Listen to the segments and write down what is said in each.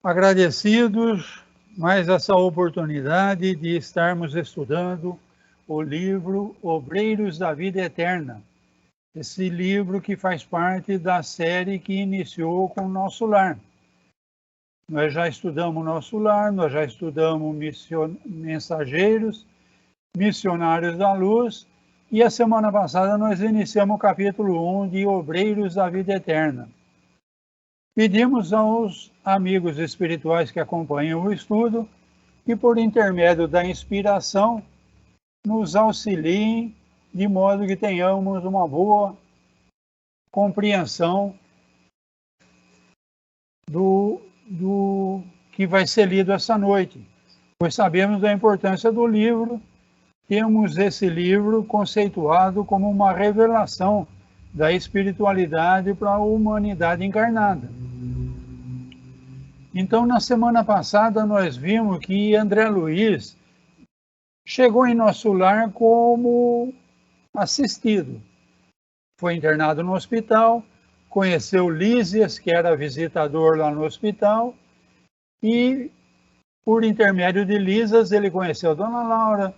Agradecidos mais essa oportunidade de estarmos estudando o livro Obreiros da Vida Eterna, esse livro que faz parte da série que iniciou com o Nosso Lar. Nós já estudamos Nosso Lar, nós já estudamos Mensageiros, Missionários da Luz, e a semana passada nós iniciamos o capítulo 1 de Obreiros da Vida Eterna. Pedimos aos amigos espirituais que acompanham o estudo que, por intermédio da inspiração, nos auxiliem de modo que tenhamos uma boa compreensão do que vai ser lido essa noite, pois sabemos da importância do livro. Temos esse livro conceituado como uma revelação da espiritualidade para a humanidade encarnada. Então, na semana passada, nós vimos que André Luiz chegou em nosso lar como assistido. Foi internado no hospital, conheceu Lísias, que era visitador lá no hospital, e, por intermédio de Lísias, ele conheceu Dona Laura,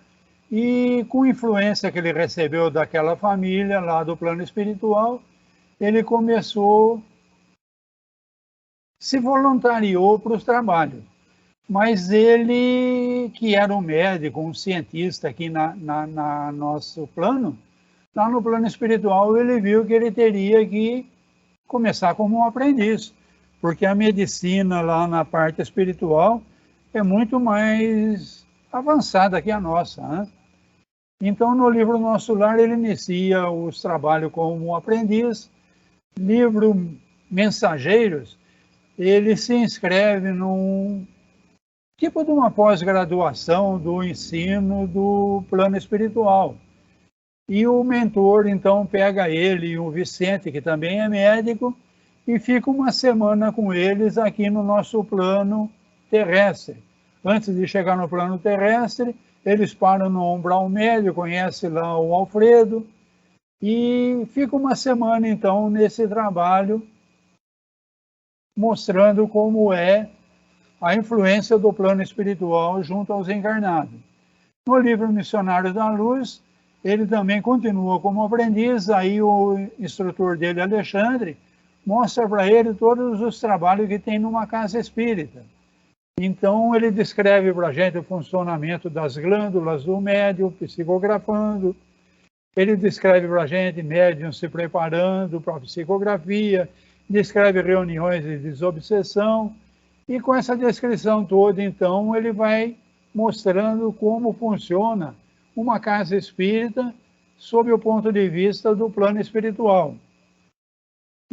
e com influência que ele recebeu daquela família lá do plano espiritual, ele começou, se voluntariou para os trabalhos. Mas ele, que era um médico, um cientista aqui na nosso plano, lá no plano espiritual, ele viu que ele teria que começar como um aprendiz, porque a medicina lá na parte espiritual é muito mais avançada que a nossa, né? Então, no livro Nosso Lar, ele inicia os trabalhos como um aprendiz. Livro Mensageiros, ele se inscreve num tipo de uma pós-graduação do ensino do plano espiritual. E o mentor, então, pega ele e o Vicente, que também é médico, e fica uma semana com eles aqui no nosso plano terrestre. Antes de chegar no plano terrestre, eles param no umbral médio, conhece lá o Alfredo, e fica uma semana, então, nesse trabalho, mostrando como é a influência do plano espiritual junto aos encarnados. No livro Missionários da Luz, ele também continua como aprendiz, aí o instrutor dele, Alexandre, mostra para ele todos os trabalhos que tem numa casa espírita. Então, ele descreve para a gente o funcionamento das glândulas do médium, psicografando. Ele descreve para a gente médium se preparando para a psicografia, descreve reuniões de desobsessão. E com essa descrição toda, então, ele vai mostrando como funciona uma casa espírita sob o ponto de vista do plano espiritual.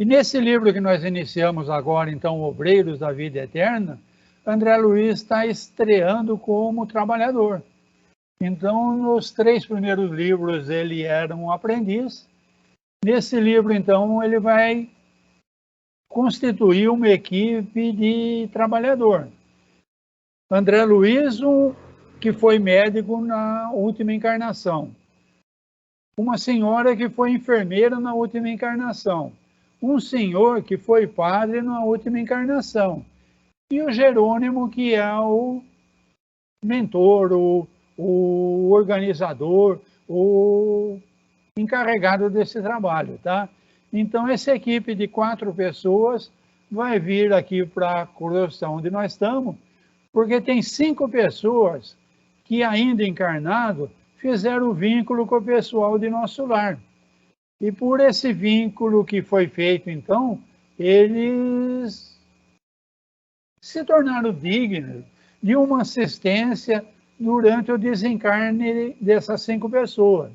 E nesse livro que nós iniciamos agora, então, Obreiros da Vida Eterna, André Luiz está estreando como trabalhador. Então, nos 3 primeiros livros, ele era um aprendiz. Nesse livro, então, ele vai constituir uma equipe de trabalhador. André Luiz, que foi médico na última encarnação. Uma senhora que foi enfermeira na última encarnação. Um senhor que foi padre na última encarnação. E o Jerônimo, que é o mentor, o organizador, o encarregado desse trabalho, tá? Então, essa equipe de 4 pessoas vai vir aqui para a Crosta, onde nós estamos, porque tem 5 pessoas que, ainda encarnado, fizeram o vínculo com o pessoal de Nosso Lar. E por esse vínculo que foi feito, então, eles se tornaram dignos de uma assistência durante o desencarne dessas 5 pessoas.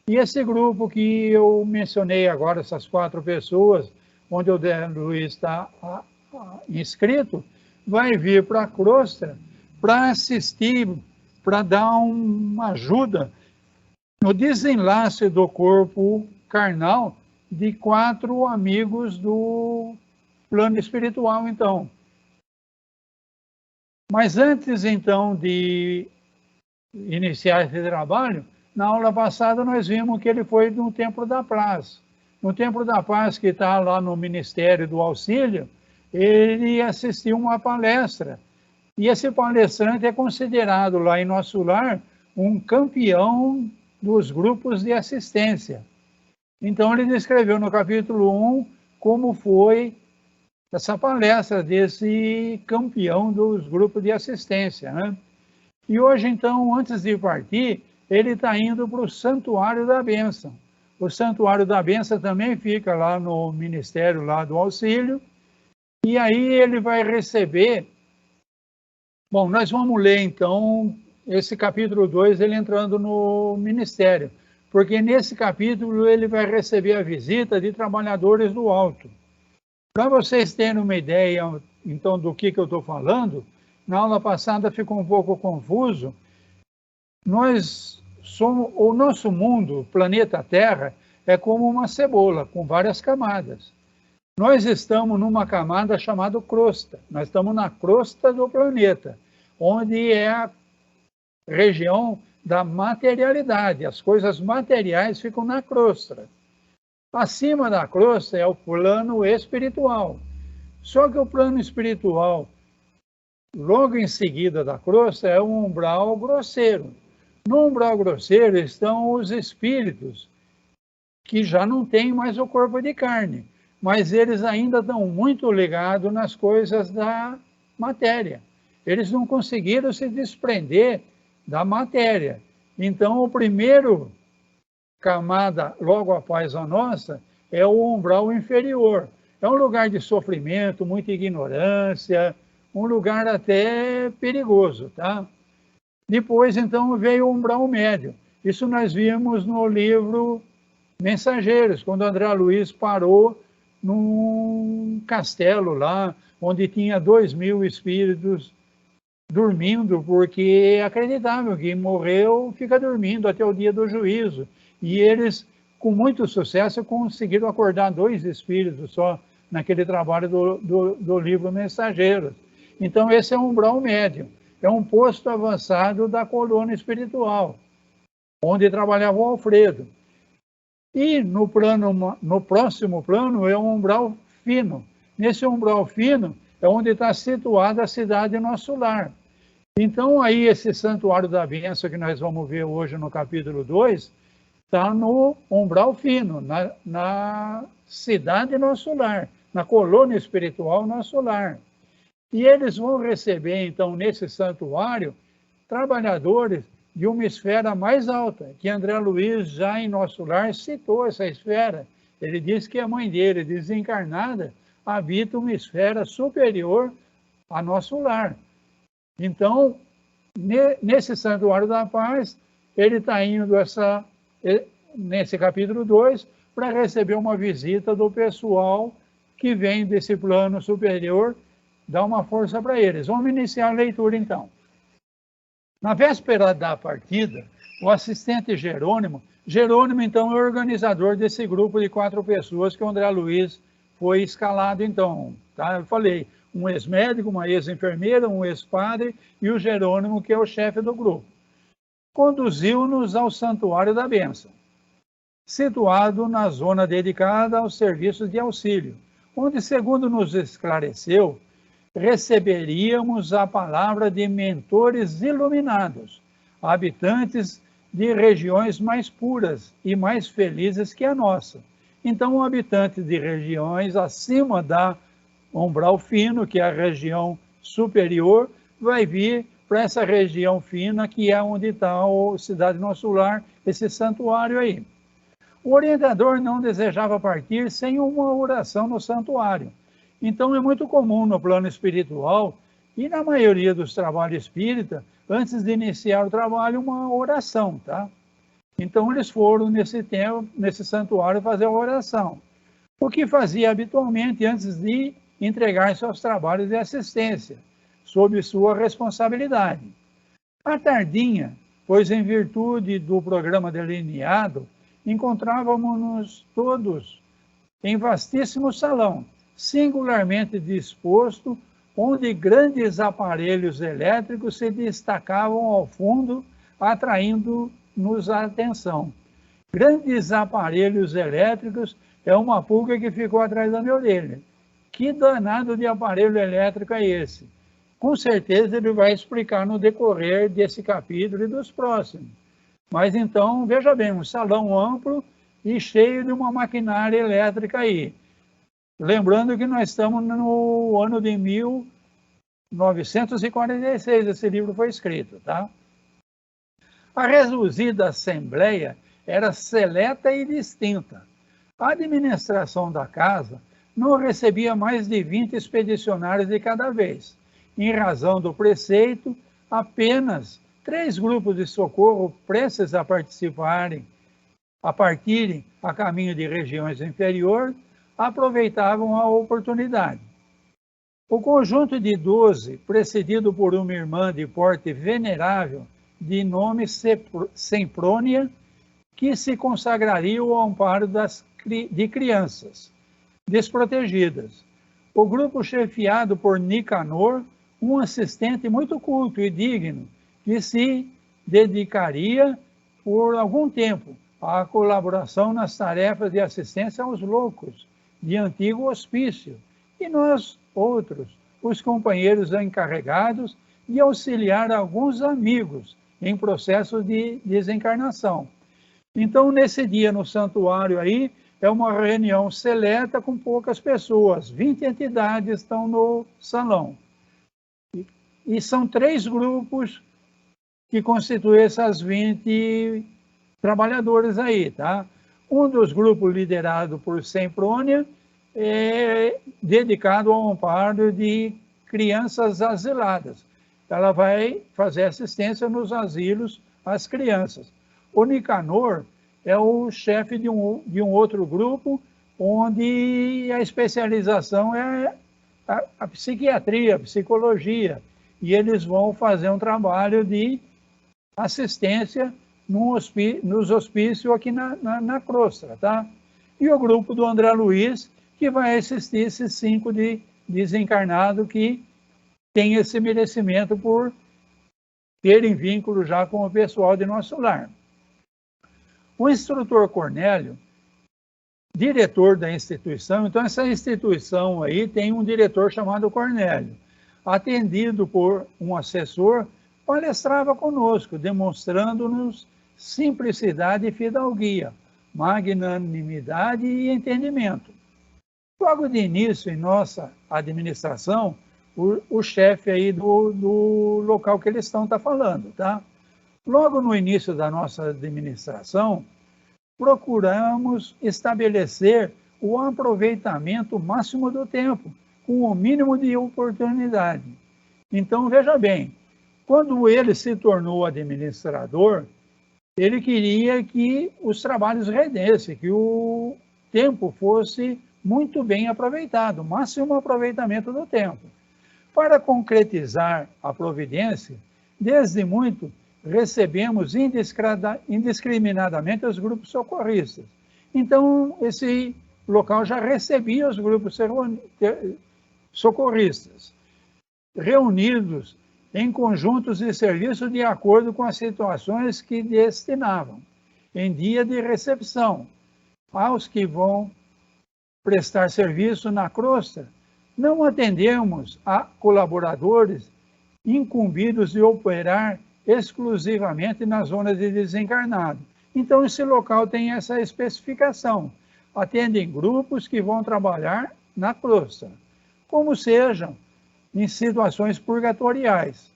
E esse grupo que eu mencionei agora, essas 4 pessoas, onde o André Luiz está inscrito, vai vir para a Crosta para assistir, para dar uma ajuda no desenlace do corpo carnal de 4 amigos do plano espiritual, então. Mas antes, então, de iniciar esse trabalho, na aula passada nós vimos que ele foi no Templo da Paz. No Templo da Paz, que está lá no Ministério do Auxílio, ele assistiu uma palestra. E esse palestrante é considerado lá em Nosso Lar um campeão dos grupos de assistência. Então ele descreveu no capítulo 1 como foi essa palestra desse campeão dos grupos de assistência, né? E hoje, então, antes de partir, ele está indo para o Santuário da Bênção. O Santuário da Bênção também fica lá no Ministério lá do Auxílio. E aí ele vai receber... Bom, nós vamos ler, então, esse capítulo 2, ele entrando no Ministério. Porque nesse capítulo ele vai receber a visita de trabalhadores do alto. Para vocês terem uma ideia, então, do que eu estou falando, na aula passada ficou um pouco confuso. O nosso mundo, o planeta Terra, é como uma cebola, com várias camadas. Nós estamos numa camada chamada crosta. Nós estamos na crosta do planeta, onde é a região da materialidade. As coisas materiais ficam na crosta. Acima da crosta é o plano espiritual. Só que o plano espiritual, logo em seguida da crosta, é o umbral grosseiro. No umbral grosseiro estão os espíritos, que já não têm mais o corpo de carne, mas eles ainda estão muito ligados nas coisas da matéria. Eles não conseguiram se desprender da matéria. Então, o primeiro camada, logo após a nossa, é o umbral inferior. É um lugar de sofrimento, muita ignorância, um lugar até perigoso, tá? Depois, então, veio o umbral médio. Isso nós vimos no livro Mensageiros, quando André Luiz parou num castelo lá, onde tinha 2.000 espíritos dormindo, porque acreditavam que morreu, fica dormindo até o dia do juízo. E eles, com muito sucesso, conseguiram acordar 2 espíritos só naquele trabalho do livro Mensageiros. Então, esse é o umbral médio. É um posto avançado da colônia espiritual, onde trabalhava o Alfredo. E no próximo plano é um umbral fino. Nesse umbral fino é onde está situada a cidade Nosso Lar. Então, aí esse Santuário da Bênção que nós vamos ver hoje no capítulo 2, está no umbral fino, na cidade Nosso Lar, na colônia espiritual Nosso Lar. E eles vão receber, então, nesse santuário, trabalhadores de uma esfera mais alta, que André Luiz, já em Nosso Lar, citou essa esfera. Ele diz que a mãe dele, desencarnada, habita uma esfera superior a Nosso Lar. Então, nesse Santuário da Paz, ele está indo nesse capítulo 2, para receber uma visita do pessoal que vem desse plano superior, dar uma força para eles. Vamos iniciar a leitura, então. Na véspera da partida, o assistente Jerônimo, então, é o organizador desse grupo de 4 pessoas que o André Luiz foi escalado, então. Tá? Eu falei, um ex-médico, uma ex-enfermeira, um ex-padre e o Jerônimo, que é o chefe do grupo. Conduziu-nos ao Santuário da Bênção, situado na zona dedicada aos serviços de auxílio, onde, segundo nos esclareceu, receberíamos a palavra de mentores iluminados, habitantes de regiões mais puras e mais felizes que a nossa. Então, um habitante de regiões acima da umbral fino, que é a região superior, vai vir para essa região fina, que é onde está a cidade Nosso Lar, esse santuário aí. O orientador não desejava partir sem uma oração no santuário. Então, é muito comum no plano espiritual, e na maioria dos trabalhos espíritas, antes de iniciar o trabalho, uma oração, tá? Então, eles foram nesse santuário fazer a oração. O que fazia habitualmente antes de entregar seus trabalhos de assistência, sob sua responsabilidade. À tardinha, pois em virtude do programa delineado, encontrávamos-nos todos em vastíssimo salão, singularmente disposto, onde grandes aparelhos elétricos se destacavam ao fundo, atraindo-nos a atenção. Grandes aparelhos elétricos é uma pulga que ficou atrás da minha orelha. que danado de aparelho elétrico é esse? Com certeza ele vai explicar no decorrer desse capítulo e dos próximos. Mas então, veja bem, um salão amplo e cheio de uma maquinária elétrica aí. Lembrando que nós estamos no ano de 1946, esse livro foi escrito, tá? A reduzida assembleia era seleta e distinta. A administração da casa não recebia mais de 20 expedicionários de cada vez. Em razão do preceito, apenas 3 grupos de socorro prestes a partirem a caminho de regiões inferiores aproveitavam a oportunidade. O conjunto de 12, precedido por uma irmã de porte venerável, de nome Semprônia, que se consagraria ao amparo de crianças desprotegidas. O grupo chefiado por Nicanor, um assistente muito culto e digno, que se dedicaria por algum tempo à colaboração nas tarefas de assistência aos loucos de antigo hospício, e nós outros, os companheiros encarregados de auxiliar alguns amigos em processo de desencarnação. Então, nesse dia no santuário aí, é uma reunião seleta com poucas pessoas, 20 entidades estão no salão. E são 3 grupos que constituem essas 20 trabalhadores aí, tá? Um dos grupos liderado por Semprônia é dedicado ao amparo de crianças asiladas. Ela vai fazer assistência nos asilos às crianças. O Nicanor é o chefe de um outro grupo, onde a especialização é a psiquiatria, a psicologia, e eles vão fazer um trabalho de assistência nos hospícios aqui na crosta, tá? E o grupo do André Luiz, que vai assistir esses 5 desencarnados que têm esse merecimento por terem vínculo já com o pessoal de nosso lar. O instrutor Cornélio, diretor da instituição, então essa instituição aí tem um diretor chamado Cornélio, atendido por um assessor, palestrava conosco, demonstrando-nos simplicidade e fidalguia, magnanimidade e entendimento. Logo de início, em nossa administração, o chefe aí do local que eles estão tá falando, tá? Logo no início da nossa administração, procuramos estabelecer o aproveitamento máximo do tempo, com o mínimo de oportunidade. Então, veja bem, quando ele se tornou administrador, ele queria que os trabalhos rendessem, que o tempo fosse muito bem aproveitado, máximo aproveitamento do tempo. Para concretizar a providência, desde muito recebemos indiscriminadamente os grupos socorristas. Então, esse local já recebia os grupos socorristas, reunidos em conjuntos de serviço de acordo com as situações que destinavam, em dia de recepção, aos que vão prestar serviço na crosta. Não atendemos a colaboradores incumbidos de operar exclusivamente nas zonas de desencarnado. Então, esse local tem essa especificação. Atendem grupos que vão trabalhar na crosta, como sejam em situações purgatoriais,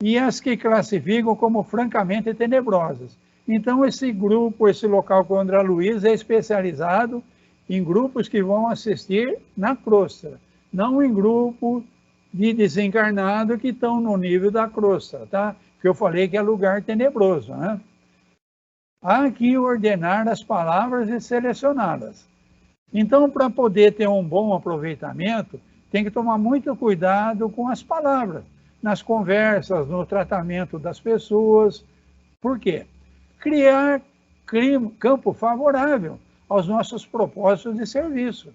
e as que classificam como francamente tenebrosas. Então, esse grupo, esse local com o André Luiz é especializado em grupos que vão assistir na crosta, não em grupo de desencarnado que estão no nível da crosta, tá? Que eu falei que é lugar tenebroso, né? Há que ordenar as palavras e selecioná-las. Então, para poder ter um bom aproveitamento, tem que tomar muito cuidado com as palavras, nas conversas, no tratamento das pessoas. Por quê? Criar campo favorável aos nossos propósitos de serviço.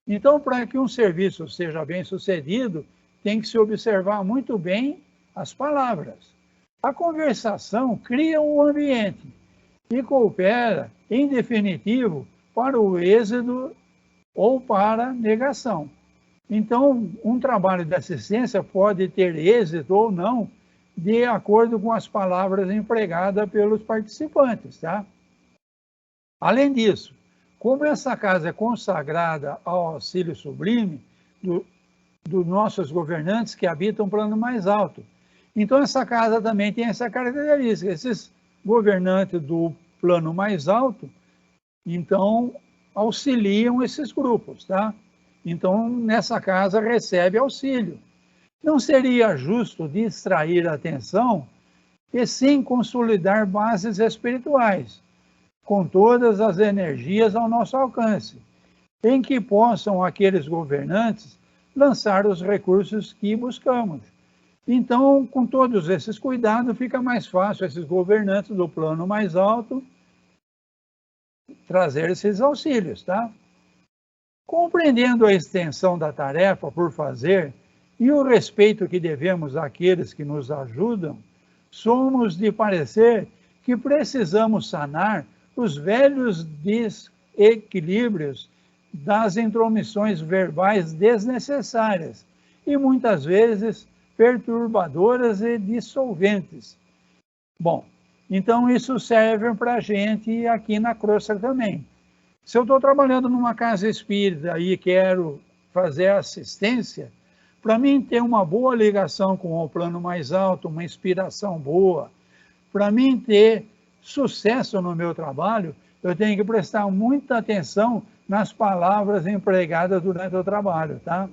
Então, para que um serviço seja bem sucedido, tem que se observar muito bem as palavras. A conversação cria um ambiente e coopera, em definitivo, para o êxito ou para negação. Então, um trabalho de assistência pode ter êxito ou não, de acordo com as palavras empregadas pelos participantes, tá? Além disso, como essa casa é consagrada ao auxílio sublime dos nossos governantes que habitam um plano mais alto, então essa casa também tem essa característica. Esses governantes do plano mais alto, então, auxiliam esses grupos, tá? Então, nessa casa recebe auxílio. Não seria justo distrair a atenção e sim consolidar bases espirituais, com todas as energias ao nosso alcance, em que possam aqueles governantes lançar os recursos que buscamos. Então, com todos esses cuidados, fica mais fácil esses governantes do plano mais alto trazer esses auxílios, tá? Compreendendo a extensão da tarefa por fazer e o respeito que devemos àqueles que nos ajudam, somos de parecer que precisamos sanar os velhos desequilíbrios das intromissões verbais desnecessárias e muitas vezes perturbadoras e dissolventes. Bom, então isso serve para a gente aqui na crosta também. Se eu estou trabalhando numa casa espírita e quero fazer assistência, para mim ter uma boa ligação com o plano mais alto, uma inspiração boa, para mim ter sucesso no meu trabalho, eu tenho que prestar muita atenção nas palavras empregadas durante o trabalho, tá?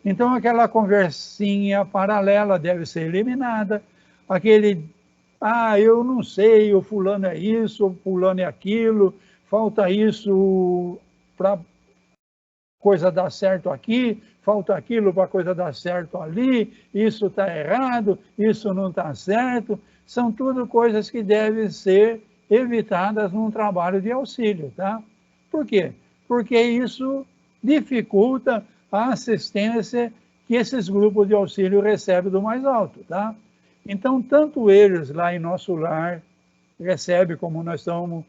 Então aquela conversinha paralela deve ser eliminada, eu não sei, o fulano é isso, o fulano é aquilo, falta isso para coisa dar certo aqui, falta aquilo para coisa dar certo ali, isso está errado, isso não está certo. São tudo coisas que devem ser evitadas num trabalho de auxílio, tá? Por quê? Porque isso dificulta a assistência que esses grupos de auxílio recebem do mais alto, tá? Então, tanto eles lá em nosso lar recebem, como nós estamos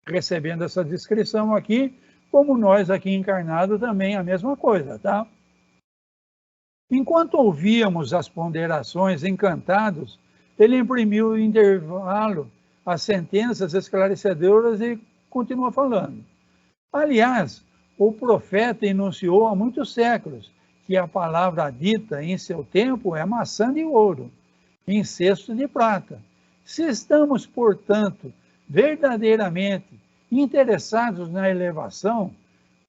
recebendo essa descrição aqui, como nós aqui encarnados também a mesma coisa, tá? Enquanto ouvíamos as ponderações encantados, ele imprimiu em intervalo as sentenças esclarecedoras e continua falando. Aliás, o profeta enunciou há muitos séculos que a palavra dita em seu tempo é maçã de ouro, em cesto de prata. Se estamos, portanto, verdadeiramente interessados na elevação,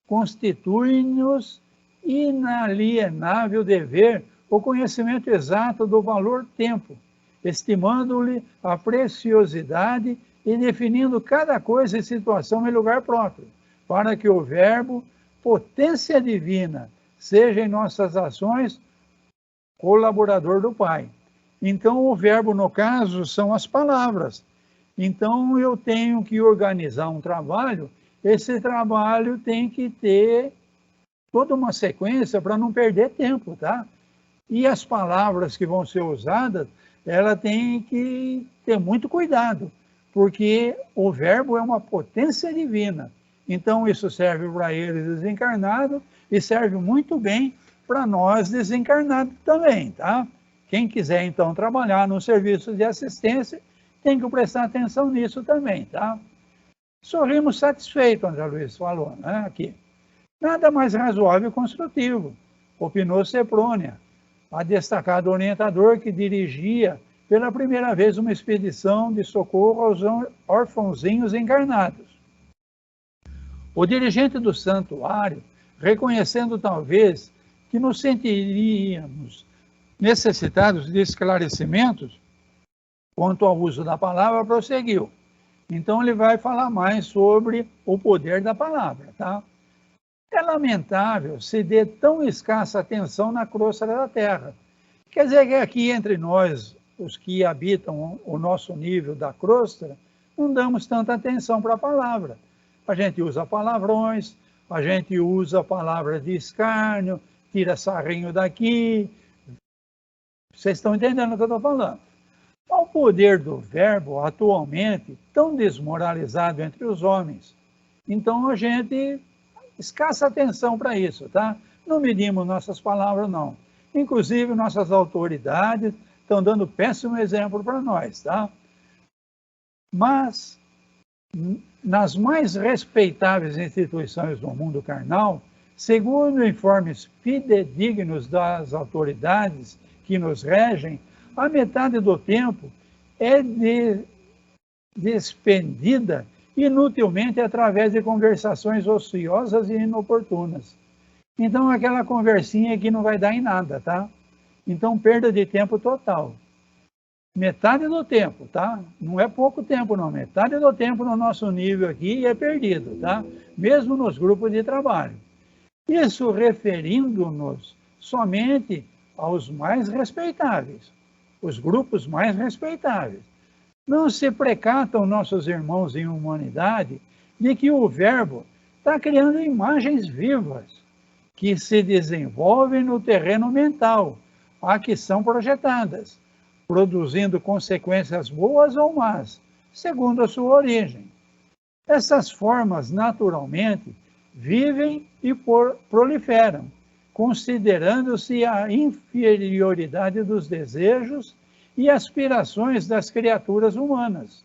constitui-nos inalienável dever o conhecimento exato do valor tempo, estimando-lhe a preciosidade e definindo cada coisa e situação em lugar próprio, para que o verbo, potência divina, seja em nossas ações colaborador do Pai. Então, o verbo, no caso, são as palavras. Então, eu tenho que organizar um trabalho, esse trabalho tem que ter toda uma sequência para não perder tempo, tá? E as palavras que vão ser usadas, ela tem que ter muito cuidado, porque o verbo é uma potência divina. Então, isso serve para ele desencarnado e serve muito bem para nós desencarnados também, tá? Quem quiser, então, trabalhar no serviço de assistência, tem que prestar atenção nisso também, tá? Sorrimos satisfeitos, André Luiz falou, né, aqui. Nada mais razoável e construtivo, opinou Seprônia, a destacado orientador que dirigia pela primeira vez uma expedição de socorro aos orfãozinhos encarnados. O dirigente do santuário, reconhecendo talvez que nos sentiríamos necessitados de esclarecimentos quanto ao uso da palavra, prosseguiu. Então ele vai falar mais sobre o poder da palavra, tá? É lamentável se dê tão escassa atenção na crosta da Terra. Quer dizer que aqui entre nós, os que habitam o nosso nível da crosta, não damos tanta atenção para a palavra. A gente usa palavrões, a gente usa palavras de escárnio, tira sarrinho daqui. Vocês estão entendendo o que eu estou falando? O poder do verbo, atualmente, tão desmoralizado entre os homens. Então, a gente escassa atenção para isso, tá? Não medimos nossas palavras, não. Inclusive, nossas autoridades estão dando péssimo exemplo para nós, tá? Mas, nas mais respeitáveis instituições do mundo carnal, segundo informes fidedignos das autoridades que nos regem, a metade do tempo é despendida inutilmente através de conversações ociosas e inoportunas. Então, aquela conversinha que não vai dar em nada, tá? Então, perda de tempo total. Metade do tempo, tá? Não é pouco tempo, não. Metade do tempo no nosso nível aqui é perdido, tá? Mesmo nos grupos de trabalho. Isso referindo-nos somente aos mais respeitáveis, os grupos mais respeitáveis. Não se precatam nossos irmãos em humanidade de que o verbo está criando imagens vivas que se desenvolvem no terreno mental, a que são projetadas, produzindo consequências boas ou más, segundo a sua origem. Essas formas, naturalmente, vivem e proliferam, considerando-se a inferioridade dos desejos e aspirações das criaturas humanas.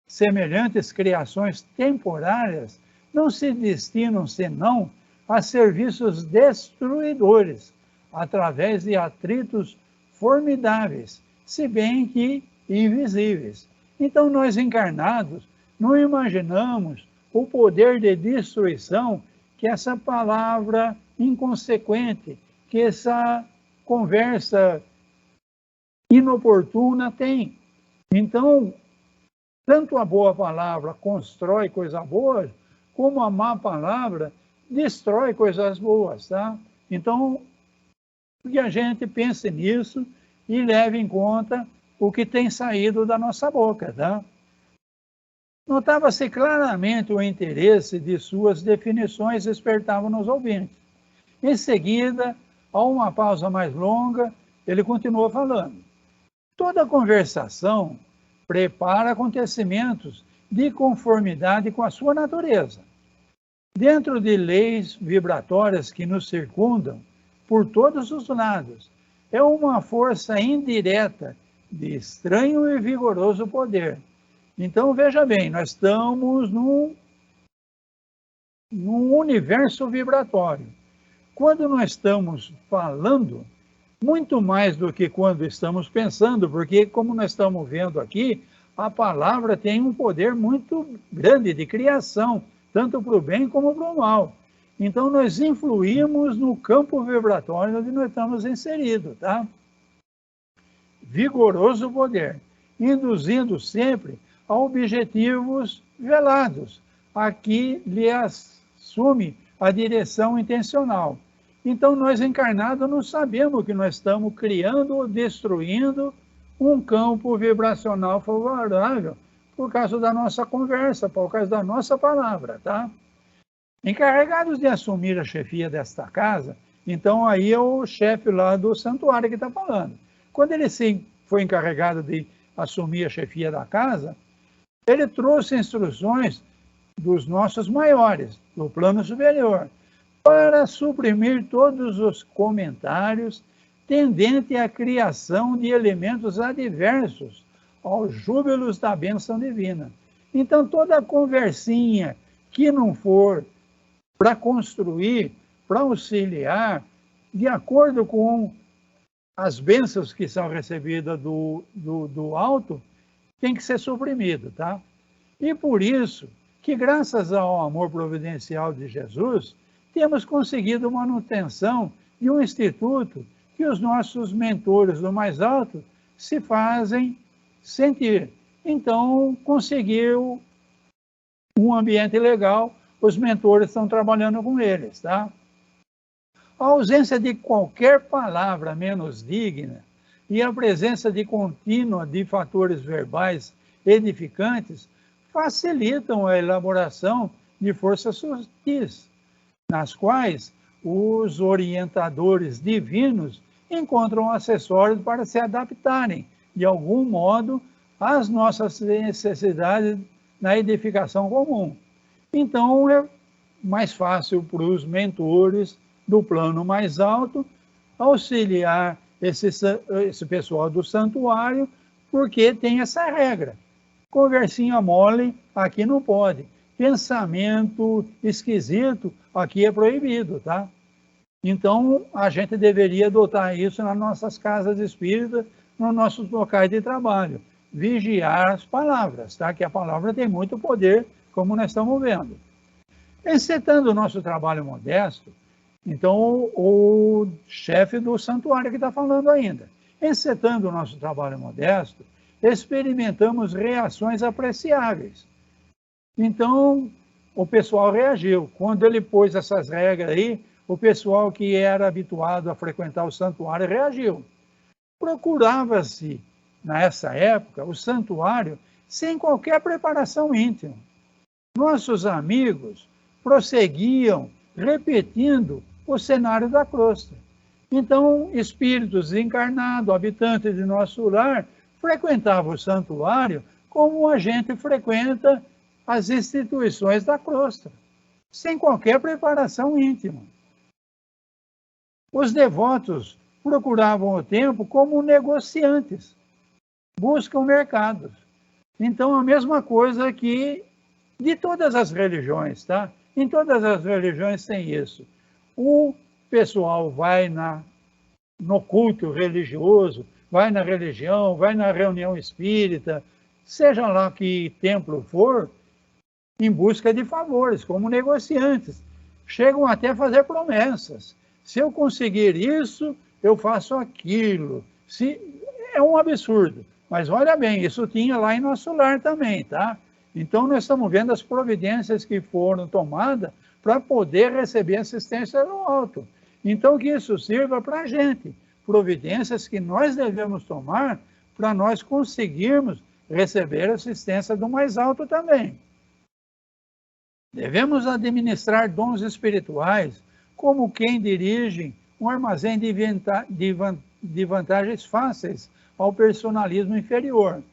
Semelhantes criações temporárias não se destinam senão a serviços destruidores, através de atritos formidáveis, se bem que invisíveis. Então, nós encarnados não imaginamos o poder de destruição que essa palavra inconsequente, que essa conversa inoportuna tem. Então, tanto a boa palavra constrói coisas boas, como a má palavra destrói coisas boas, tá? Então, que a gente pense nisso e leve em conta o que tem saído da nossa boca, tá? Notava-se claramente o interesse de suas definições despertava nos ouvintes. Em seguida, a uma pausa mais longa, ele continuou falando. Toda conversação prepara acontecimentos de conformidade com a sua natureza. Dentro de leis vibratórias que nos circundam, por todos os lados, é uma força indireta de estranho e vigoroso poder. Então, veja bem, nós estamos num universo vibratório. Quando nós estamos falando, muito mais do que quando estamos pensando, porque, como nós estamos vendo aqui, a palavra tem um poder muito grande de criação, tanto para o bem como para o mal. Então, nós influímos no campo vibratório onde nós estamos inseridos, tá? Vigoroso poder, induzindo sempre a objetivos velados, a que lhe assume a direção intencional. Então, nós encarnados não sabemos que nós estamos criando ou destruindo um campo vibracional favorável por causa da nossa conversa, por causa da nossa palavra, tá? Encarregados de assumir a chefia desta casa, então aí é o chefe lá do santuário que está falando. Quando ele foi encarregado de assumir a chefia da casa, ele trouxe instruções dos nossos maiores, do plano superior, para suprimir todos os comentários tendentes à criação de elementos adversos aos júbilos da bênção divina. Então, toda conversinha que não for para construir, para auxiliar, de acordo com as bênçãos que são recebidas do alto, tem que ser suprimido, tá? E por isso que, graças ao amor providencial de Jesus, temos conseguido manutenção de um instituto que os nossos mentores do mais alto se fazem sentir. Então, conseguiu um ambiente legal, os mentores estão trabalhando com eles, tá? A ausência de qualquer palavra menos digna e a presença de contínua de fatores verbais edificantes facilitam a elaboração de forças sutis, nas quais os orientadores divinos encontram acessórios para se adaptarem, de algum modo, às nossas necessidades na edificação comum. Então, mais fácil para os mentores do plano mais alto auxiliar esse pessoal do santuário, porque tem essa regra. Conversinha mole, aqui não pode. Pensamento esquisito, aqui é proibido, tá? Então, a gente deveria adotar isso nas nossas casas espíritas, nos nossos locais de trabalho. Vigiar as palavras, tá? Que a palavra tem muito poder, como nós estamos vendo. Encetando o nosso trabalho modesto, então o chefe do santuário que está falando ainda. Encetando o nosso trabalho modesto, experimentamos reações apreciáveis. Então, o pessoal reagiu. Quando ele pôs essas regras aí, o pessoal que era habituado a frequentar o santuário reagiu. Procurava-se, nessa época, o santuário sem qualquer preparação íntima. Nossos amigos prosseguiam repetindo o cenário da crosta. Então, espíritos encarnados, habitantes de nosso lar, frequentavam o santuário como a gente frequenta as instituições da crosta, sem qualquer preparação íntima. Os devotos procuravam o tempo como negociantes, buscam mercados. Então, a mesma coisa que de todas as religiões, tá? Em todas as religiões tem isso. O pessoal vai no culto religioso, vai na religião, vai na reunião espírita, seja lá que templo for, em busca de favores, como negociantes. Chegam até a fazer promessas. Se eu conseguir isso, eu faço aquilo. É um absurdo. Mas olha bem, isso tinha lá em nosso lar também, tá? Então, nós estamos vendo as providências que foram tomadas para poder receber assistência do alto. Então, que isso sirva para a gente. Providências que nós devemos tomar para nós conseguirmos receber assistência do mais alto também. Devemos administrar dons espirituais como quem dirige um armazém de vantagens fáceis ao personalismo inferior.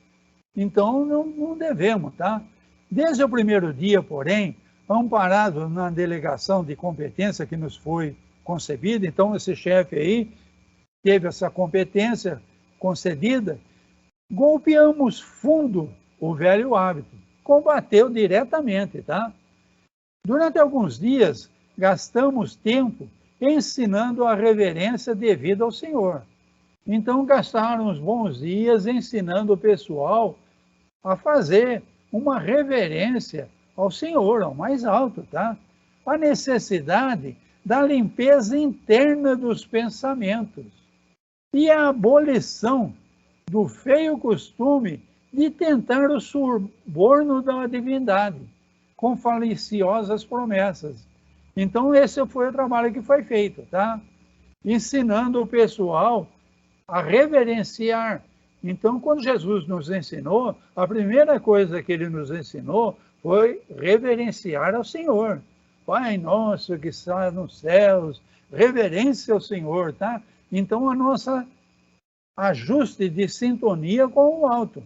Então, não devemos, tá? Desde o primeiro dia, porém, amparados na delegação de competência que nos foi concebida, então esse chefe aí teve essa competência concedida, golpeamos fundo o velho hábito, combateu diretamente, tá? Durante alguns dias, gastamos tempo ensinando a reverência devida ao Senhor. Então, gastaram uns bons dias ensinando o pessoal a fazer uma reverência ao Senhor, ao mais alto, tá? A necessidade da limpeza interna dos pensamentos e a abolição do feio costume de tentar o suborno da divindade com faliciosas promessas. Então, esse foi o trabalho que foi feito, tá? Ensinando o pessoal a reverenciar. Então, quando Jesus nos ensinou, a primeira coisa que ele nos ensinou foi reverenciar ao Senhor. Pai nosso que está nos céus, reverência ao Senhor, tá? Então, a nossa ajuste de sintonia com o alto.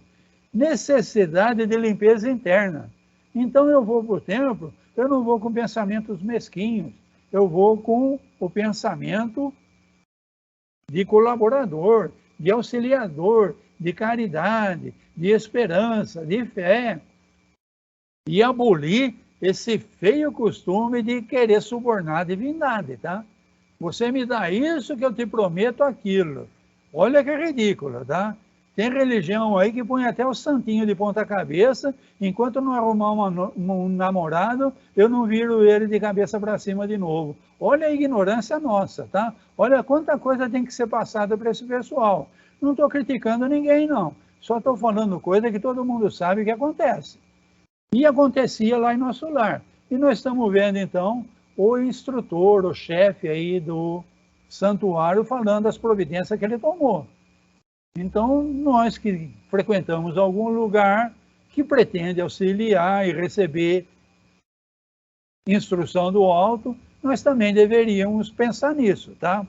Necessidade de limpeza interna. Então, eu vou para o templo, eu não vou com pensamentos mesquinhos, eu vou com o pensamento de colaborador, de auxiliador, de caridade, de esperança, de fé. E abolir esse feio costume de querer subornar a divindade, tá? Você me dá isso que eu te prometo aquilo. Olha que ridículo, tá? Tem religião aí que põe até o santinho de ponta cabeça, enquanto não arrumar um namorado, eu não viro ele de cabeça para cima de novo. Olha a ignorância nossa, tá? Olha quanta coisa tem que ser passada para esse pessoal. Não estou criticando ninguém, não. Só estou falando coisa que todo mundo sabe que acontece. E acontecia lá em nosso lar. E nós estamos vendo, então, o instrutor, o chefe aí do santuário falando das providências que ele tomou. Então, nós que frequentamos algum lugar que pretende auxiliar e receber instrução do alto, nós também deveríamos pensar nisso, tá?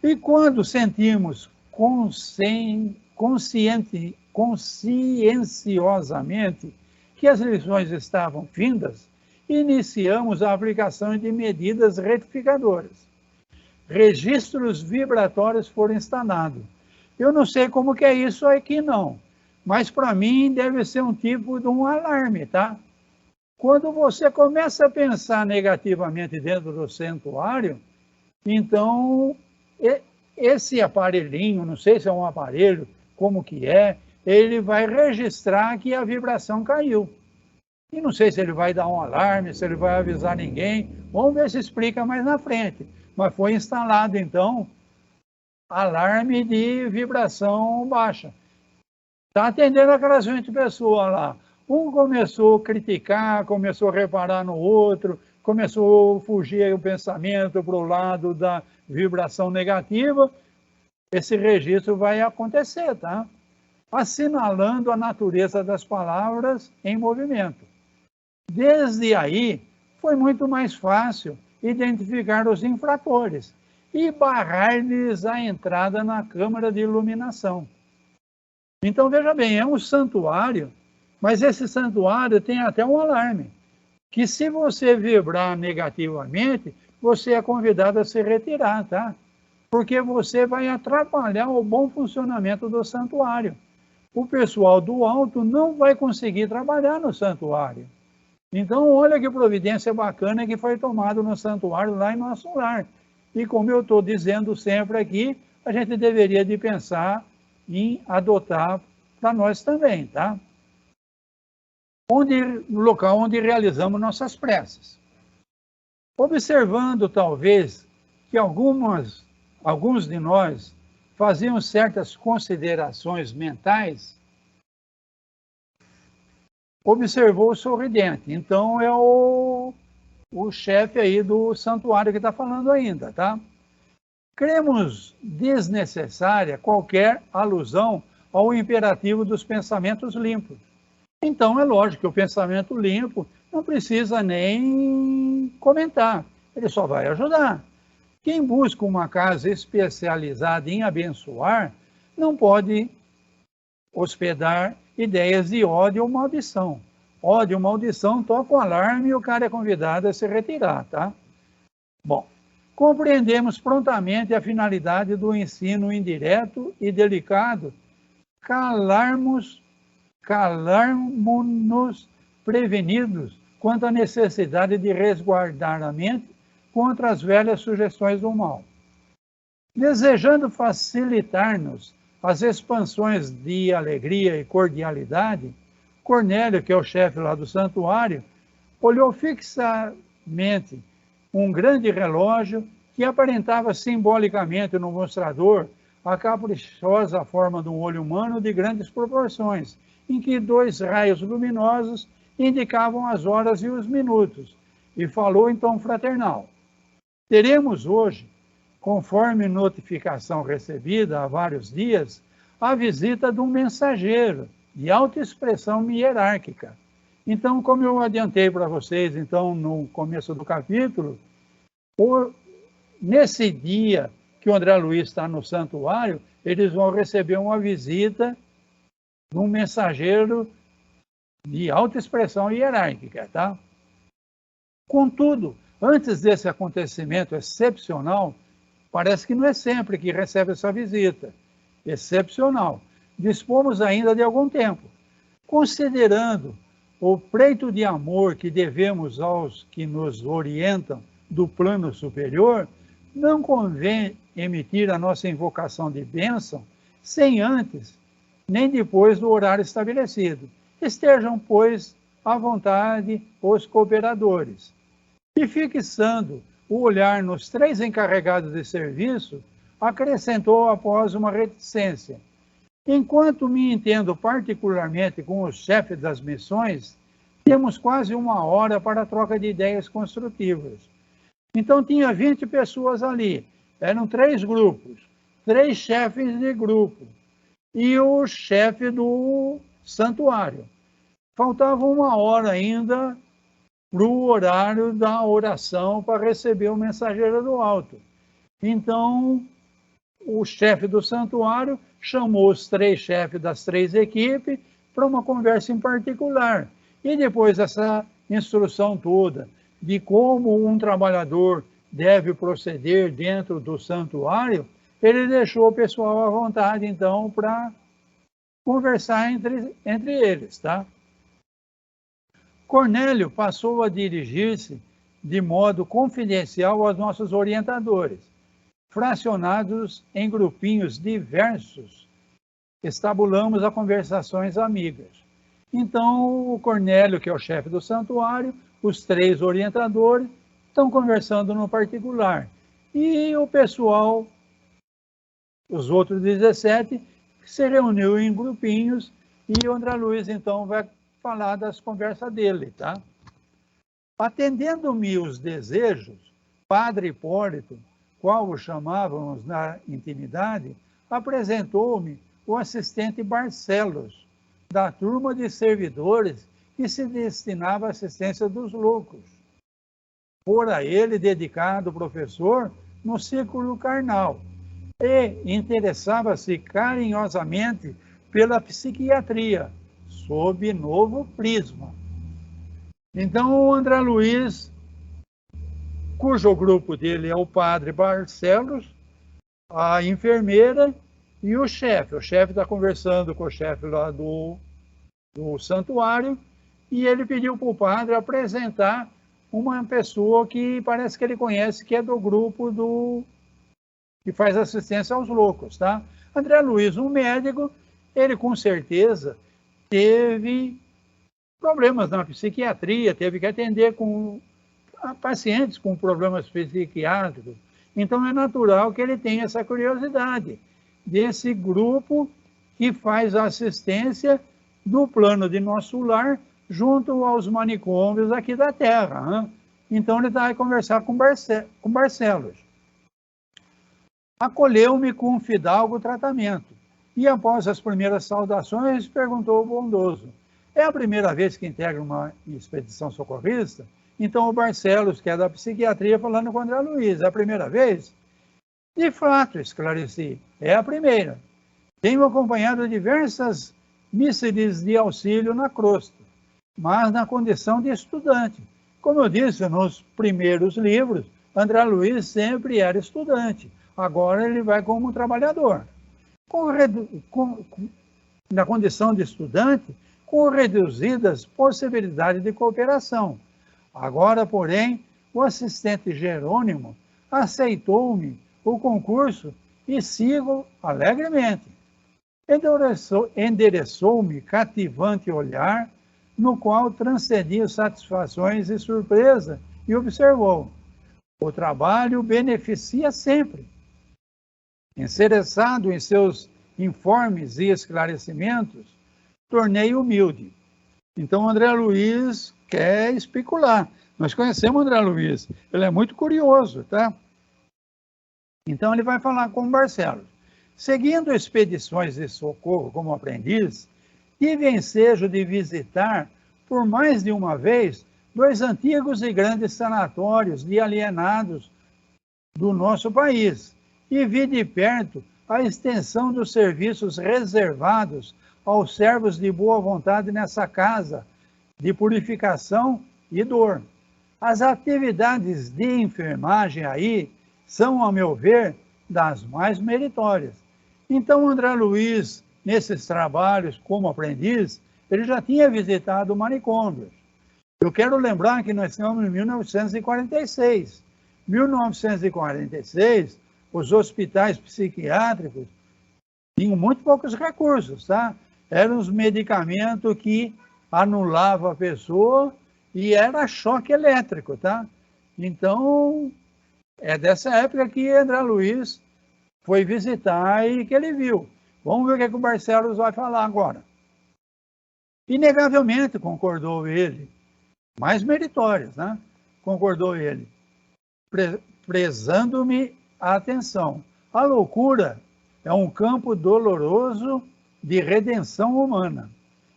E quando sentimos conscienciosamente que as lições estavam findas iniciamos a aplicação de medidas retificadoras. Registros vibratórios foram instalados. Eu não sei como que é isso aqui não, mas para mim deve ser um tipo de um alarme, tá? Quando você começa a pensar negativamente dentro do santuário, então esse aparelhinho, não sei se é um aparelho, como que é, ele vai registrar que a vibração caiu. E não sei se ele vai dar um alarme, se ele vai avisar ninguém. Vamos ver se explica mais na frente. Mas foi instalado, então, alarme de vibração baixa. Está atendendo aquelas 20 pessoas lá. Um começou a criticar, começou a reparar no outro, começou a fugir o pensamento para o lado da vibração negativa. Esse registro vai acontecer, tá? Assinalando a natureza das palavras em movimento. Desde aí, foi muito mais fácil identificar os infratores e barrar-lhes a entrada na câmara de iluminação. Então, veja bem, é um santuário, mas esse santuário tem até um alarme, que se você vibrar negativamente, você é convidado a se retirar, tá? Porque você vai atrapalhar o bom funcionamento do santuário. O pessoal do alto não vai conseguir trabalhar no santuário. Então, olha que providência bacana que foi tomada no santuário lá em nosso lar. E como eu estou dizendo sempre aqui, a gente deveria de pensar em adotar para nós também, tá? No local onde realizamos nossas preces. Observando, talvez, que alguns de nós faziam certas considerações mentais, observou o sorridente. Então, é o chefe aí do santuário que está falando ainda, tá? Cremos desnecessária qualquer alusão ao imperativo dos pensamentos limpos. Então, é lógico que o pensamento limpo não precisa nem comentar, ele só vai ajudar. Quem busca uma casa especializada em abençoar, não pode hospedar ideias de ódio ou maldição. Ódio ou maldição, toca o alarme e o cara é convidado a se retirar, tá? Bom, compreendemos prontamente a finalidade do ensino indireto e delicado, calarmos-nos prevenidos quanto à necessidade de resguardar a mente contra as velhas sugestões do mal. Desejando facilitar-nos as expansões de alegria e cordialidade, Cornélio, que é o chefe lá do santuário, olhou fixamente um grande relógio que aparentava simbolicamente no mostrador a caprichosa forma de um olho humano de grandes proporções, em que 2 raios luminosos indicavam as horas e os minutos, e falou em tom fraternal: teremos hoje, conforme notificação recebida há vários dias, a visita de um mensageiro de alta expressão hierárquica. Então, como eu adiantei para vocês então, no começo do capítulo, nesse dia que o André Luiz está no santuário, eles vão receber uma visita de um mensageiro de alta expressão hierárquica, tá? Contudo, antes desse acontecimento excepcional, parece que não é sempre que recebe essa visita. Excepcional. Dispomos ainda de algum tempo. Considerando o preito de amor que devemos aos que nos orientam do plano superior, não convém emitir a nossa invocação de bênção sem antes, nem depois do horário estabelecido. Estejam, pois, à vontade os cooperadores. E fixando o olhar nos 3 encarregados de serviço, acrescentou após uma reticência: enquanto me entendo particularmente com o chefe das missões, temos quase 1 hora para a troca de ideias construtivas. Então tinha 20 pessoas ali, eram 3 grupos, 3 chefes de grupo e o chefe do santuário. Faltava 1 hora ainda para o horário da oração para receber o mensageiro do alto. Então, o chefe do santuário chamou os 3 chefes das 3 equipes para uma conversa em particular. E depois dessa instrução toda de como um trabalhador deve proceder dentro do santuário, ele deixou o pessoal à vontade, então, para conversar entre eles, tá? Cornélio passou a dirigir-se de modo confidencial aos nossos orientadores, fracionados em grupinhos diversos. Estabulamos a conversações amigas. Então, o Cornélio, que é o chefe do santuário, os 3 orientadores, estão conversando no particular. E o pessoal, os outros 17, se reuniu em grupinhos e o André Luiz, então, vai falar das conversas dele, tá? Atendendo-me os desejos, Padre Hipólito, qual o chamávamos na intimidade, apresentou-me o assistente Barcelos, da turma de servidores que se destinava à assistência dos loucos. Fora ele dedicado professor no círculo carnal e interessava-se carinhosamente pela psiquiatria, sob novo prisma. Então, o André Luiz, cujo grupo dele é o padre Barcelos, a enfermeira e o chefe. O chefe está conversando com o chefe lá do santuário e ele pediu para o padre apresentar uma pessoa que parece que ele conhece, que é do grupo que faz assistência aos loucos, tá? André Luiz, um médico, ele com certeza teve problemas na psiquiatria, teve que atender com pacientes com problemas psiquiátricos. Então, é natural que ele tenha essa curiosidade desse grupo que faz a assistência do plano de nosso lar junto aos manicômios aqui da Terra. Né? Então, ele vai conversar com Barcelos. Acolheu-me com um fidalgo tratamento e, após as primeiras saudações, perguntou ao bondoso: é a primeira vez que integra uma expedição socorrista? Então, o Barcelos, que é da psiquiatria, falando com o André Luiz: é a primeira vez? De fato, esclareci, é a primeira. Tenho acompanhado diversas mísseres de auxílio na crosta, mas na condição de estudante. Como eu disse nos primeiros livros, André Luiz sempre era estudante. Agora ele vai como trabalhador. Na condição de estudante, com reduzidas possibilidades de cooperação. Agora, porém, o assistente Jerônimo aceitou-me o concurso e sigo alegremente. Endereçou-me cativante olhar, no qual transcendia satisfações e surpresa, e observou: o trabalho beneficia sempre. Interessado em seus informes e esclarecimentos, tornei humilde. Então, André Luiz quer especular. Nós conhecemos André Luiz, ele é muito curioso, tá? Então, ele vai falar com o Barcelos. Seguindo expedições de socorro como aprendiz, tive ensejo de visitar, por mais de uma vez, 2 antigos e grandes sanatórios de alienados do nosso país e vi de perto a extensão dos serviços reservados aos servos de boa vontade nessa casa de purificação e dor. As atividades de enfermagem aí são, a meu ver, das mais meritórias. Então, André Luiz, nesses trabalhos como aprendiz, ele já tinha visitado manicômios. Eu quero lembrar que nós estamos em 1946. 1946, os hospitais psiquiátricos tinham muito poucos recursos, tá? Eram os medicamentos que anulavam a pessoa e era choque elétrico, tá? Então, é dessa época que André Luiz foi visitar e que ele viu. Vamos ver o que o Barcelos vai falar agora. Inegavelmente, concordou ele, mais meritórias, né? Concordou ele, prezando-me a atenção. A loucura é um campo doloroso de redenção humana.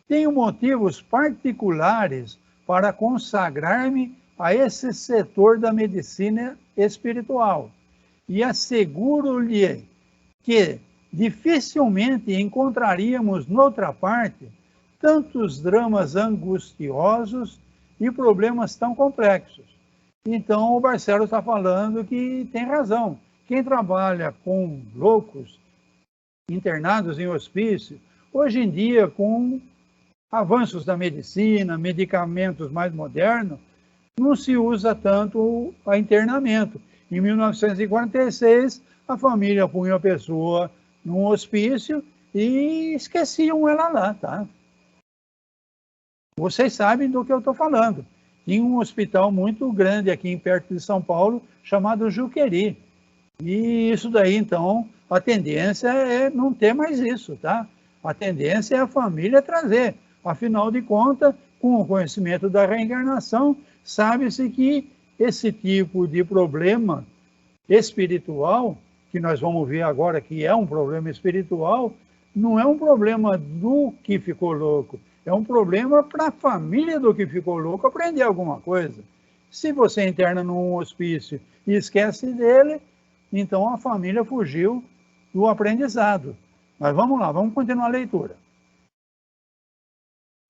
Tenho motivos particulares para consagrar-me a esse setor da medicina espiritual e asseguro-lhe que dificilmente encontraríamos noutra parte tantos dramas angustiosos e problemas tão complexos. Então, o Barcelos está falando que tem razão. Quem trabalha com loucos internados em hospício, hoje em dia, com avanços da medicina, medicamentos mais modernos, não se usa tanto o internamento. Em 1946, a família punha a pessoa num hospício e esqueciam ela lá, tá? Vocês sabem do que eu estou falando. Tinha um hospital muito grande aqui perto de São Paulo, chamado Juqueri. E isso daí, então, a tendência é não ter mais isso, tá? A tendência é a família trazer. Afinal de contas, com o conhecimento da reencarnação, sabe-se que esse tipo de problema espiritual, que nós vamos ver agora que é um problema espiritual, não é um problema do que ficou louco, é um problema para a família do que ficou louco aprender alguma coisa. Se você interna num hospício e esquece dele, então a família fugiu do aprendizado. Mas vamos lá, vamos continuar a leitura.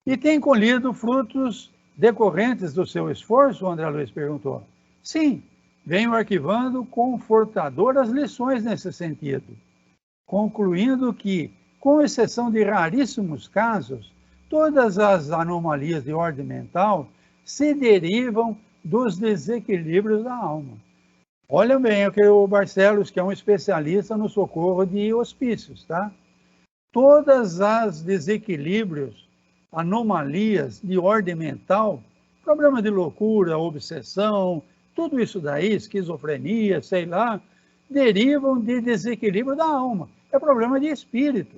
E tem colhido frutos decorrentes do seu esforço? O André Luiz perguntou. Sim, venho arquivando confortadoras lições nesse sentido, concluindo que, com exceção de raríssimos casos, todas as anomalias de ordem mental se derivam dos desequilíbrios da alma. Olha bem, o Barcelos, que é um especialista no socorro de hospícios, tá? Todas as desequilíbrios, anomalias de ordem mental, problema de loucura, obsessão, tudo isso daí, esquizofrenia, sei lá, derivam de desequilíbrio da alma. É problema de espírito.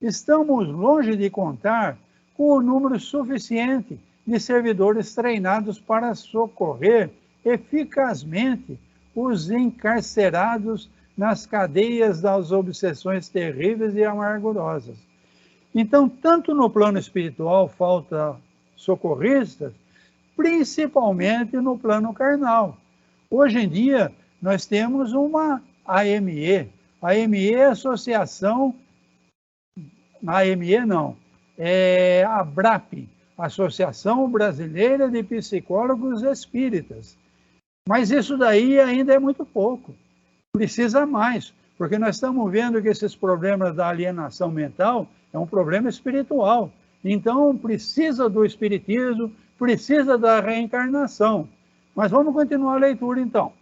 Estamos longe de contar com o número suficiente de servidores treinados para socorrer eficazmente os encarcerados nas cadeias das obsessões terríveis e amargurosas. Então, tanto no plano espiritual falta socorristas, principalmente no plano carnal. Hoje em dia, nós temos uma AME. A AME é a Associação... A AME não, é a ABRAP, Associação Brasileira de Psicólogos Espíritas. Mas isso daí ainda é muito pouco. Precisa mais, porque nós estamos vendo que esses problemas da alienação mental é um problema espiritual. Então, precisa do espiritismo, precisa da reencarnação. Mas vamos continuar a leitura, então.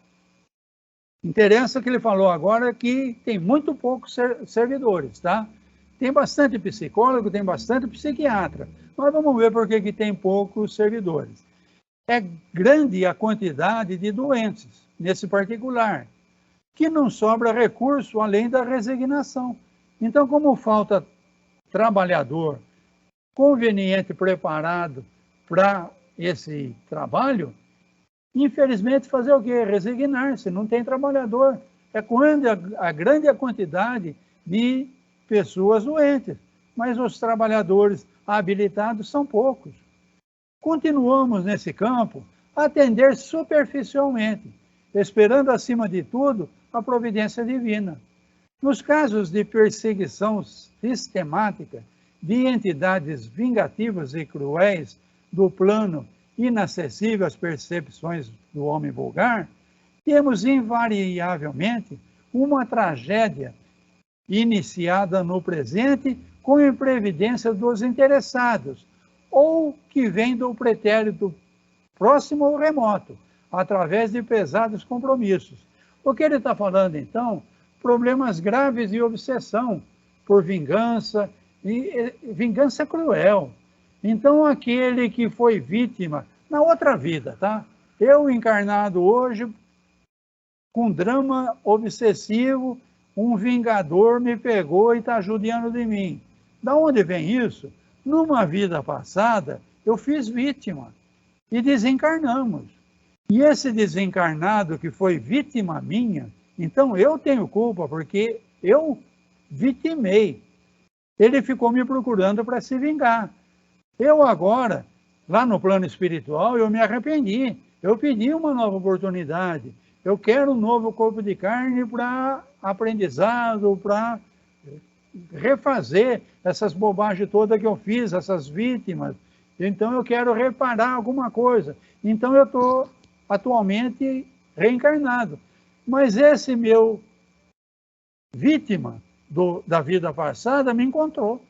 Interessa que ele falou agora que tem muito poucos servidores, tá? Tem bastante psicólogo, tem bastante psiquiatra. Mas vamos ver por que tem poucos servidores. É grande a quantidade de doentes, nesse particular, que não sobra recurso além da resignação. Então, como falta trabalhador conveniente, preparado para esse trabalho, infelizmente fazer o quê? Resignar-se, não tem trabalhador. É quando a grande quantidade de pessoas doentes, mas os trabalhadores habilitados são poucos. Continuamos nesse campo a atender superficialmente, esperando acima de tudo a providência divina. Nos casos de perseguição sistemática de entidades vingativas e cruéis do plano inacessível às percepções do homem vulgar, temos invariavelmente uma tragédia iniciada no presente com imprevidência dos interessados, ou que vem do pretérito próximo ou remoto, através de pesados compromissos. O que ele está falando, então? Problemas graves de obsessão por vingança, e vingança cruel. Então, aquele que foi vítima na outra vida, tá? Eu encarnado hoje, com drama obsessivo, um vingador me pegou e está judiando de mim. Da onde vem isso? Numa vida passada, eu fiz vítima e desencarnamos. E esse desencarnado que foi vítima minha, então eu tenho culpa porque eu vitimei. Ele ficou me procurando para se vingar. Eu agora, lá no plano espiritual, eu me arrependi. Eu pedi uma nova oportunidade. Eu quero um novo corpo de carne para aprendizado, para refazer essas bobagens todas que eu fiz, essas vítimas. Então eu quero reparar alguma coisa. Então eu estou atualmente reencarnado. Mas esse meu vítima da vida passada me encontrou.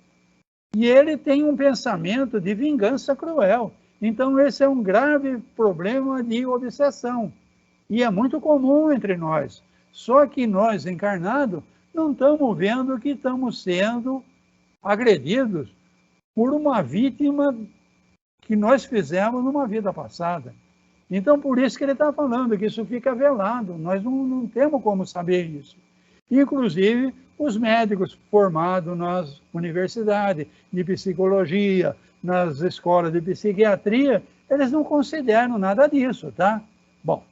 E ele tem um pensamento de vingança cruel. Então esse é um grave problema de obsessão. E é muito comum entre nós. Só que nós, encarnados, não estamos vendo que estamos sendo agredidos por uma vítima que nós fizemos numa vida passada. Então, por isso que ele está falando, que isso fica velado. Nós não temos como saber isso. Inclusive, os médicos formados nas universidades de psicologia, nas escolas de psiquiatria, eles não consideram nada disso, tá? Bom,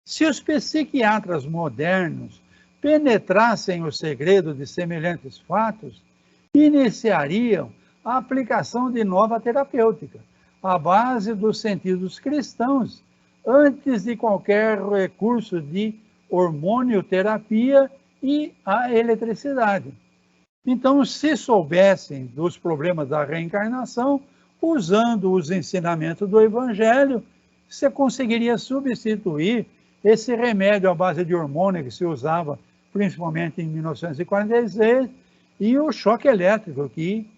se os psiquiatras modernos penetrassem o segredo de semelhantes fatos, iniciariam a aplicação de nova terapêutica, à base dos sentidos cristãos, antes de qualquer recurso de hormonioterapia e a eletricidade. Então, se soubessem dos problemas da reencarnação, usando os ensinamentos do Evangelho, você conseguiria substituir esse remédio à base de hormônio que se usava principalmente em 1946, e o choque elétrico, que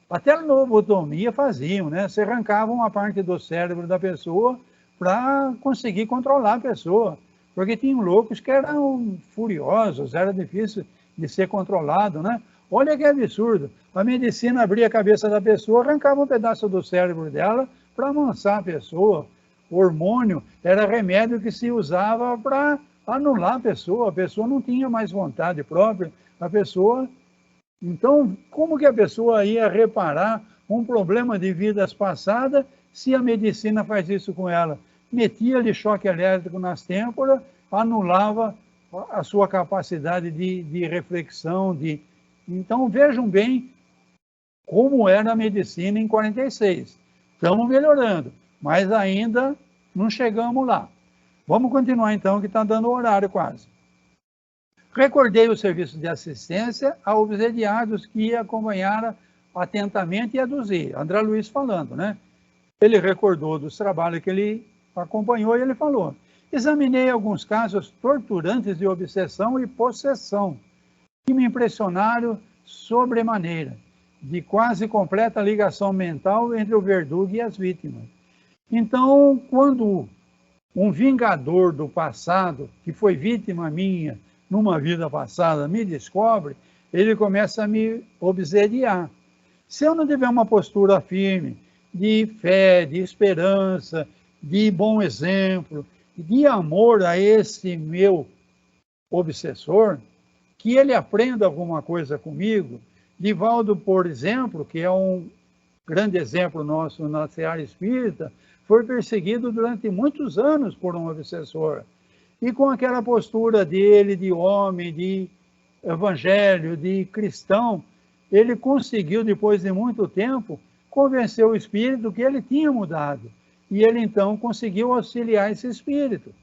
até a lobotomia faziam, né? Você arrancava uma parte do cérebro da pessoa para conseguir controlar a pessoa, porque tinham loucos que eram furiosos, era difícil de ser controlado, né? Olha que absurdo, a medicina abria a cabeça da pessoa, arrancava um pedaço do cérebro dela para amansar a pessoa. O hormônio era remédio que se usava para anular a pessoa não tinha mais vontade própria, a pessoa... Então, como que a pessoa ia reparar um problema de vidas passadas se a medicina faz isso com ela? Metia-lhe choque elétrico nas têmporas, anulava a sua capacidade de reflexão. Então, vejam bem como era a medicina em 46. Estamos melhorando, mas ainda não chegamos lá. Vamos continuar então, que está dando horário quase. Recordei o serviço de assistência a obsediados que acompanharam atentamente e aduzi. André Luiz falando, né? Ele recordou dos trabalhos que ele acompanhou e ele falou: examinei alguns casos torturantes de obsessão e possessão, que me impressionaram sobremaneira, de quase completa ligação mental entre o verdugo e as vítimas. Então, quando um vingador do passado, que foi vítima minha numa vida passada, me descobre, ele começa a me obsediar. Se eu não tiver uma postura firme, de fé, de esperança, de bom exemplo, de amor a esse meu obsessor, que ele aprenda alguma coisa comigo. Divaldo, por exemplo, que é um grande exemplo nosso na seara espírita, foi perseguido durante muitos anos por um obsessor. E com aquela postura dele de homem, de evangelho, de cristão, ele conseguiu, depois de muito tempo, convencer o espírito que ele tinha mudado. E ele, então, conseguiu auxiliar esse espírito.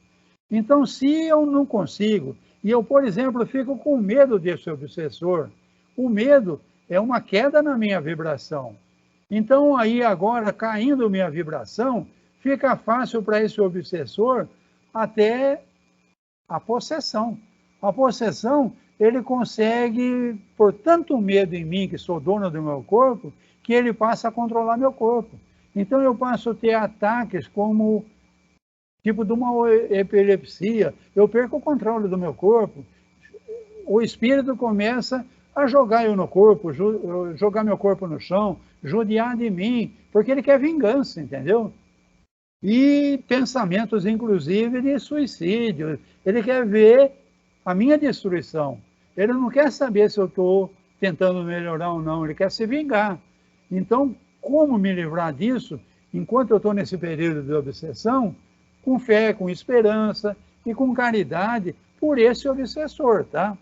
Então, se eu não consigo, e eu, por exemplo, fico com medo desse obsessor, o medo é uma queda na minha vibração. Então, aí agora, caindo minha vibração, fica fácil para esse obsessor até a possessão. A possessão, ele consegue, por tanto medo em mim, que sou dono do meu corpo, que ele passa a controlar meu corpo. Então eu passo a ter ataques como tipo de uma epilepsia, eu perco o controle do meu corpo, o espírito começa a jogar eu no corpo, jogar meu corpo no chão, judiar de mim, porque ele quer vingança, entendeu? E pensamentos, inclusive, de suicídio. Ele quer ver a minha destruição. Ele não quer saber se eu estou tentando melhorar ou não, ele quer se vingar. Então, como me livrar disso, enquanto eu estou nesse período de obsessão? Com fé, com esperança e com caridade por esse obsessor, tá?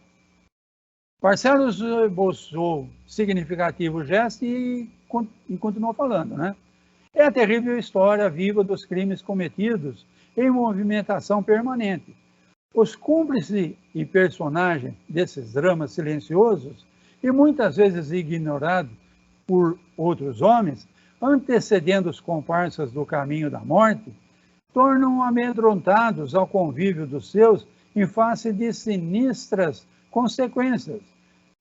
Barcelos esboçou significativo gesto e continuou falando, né? É a terrível história viva dos crimes cometidos em movimentação permanente. Os cúmplices e personagens desses dramas silenciosos, e muitas vezes ignorados por outros homens, antecedendo os comparsas do caminho da morte, tornam amedrontados ao convívio dos seus em face de sinistras consequências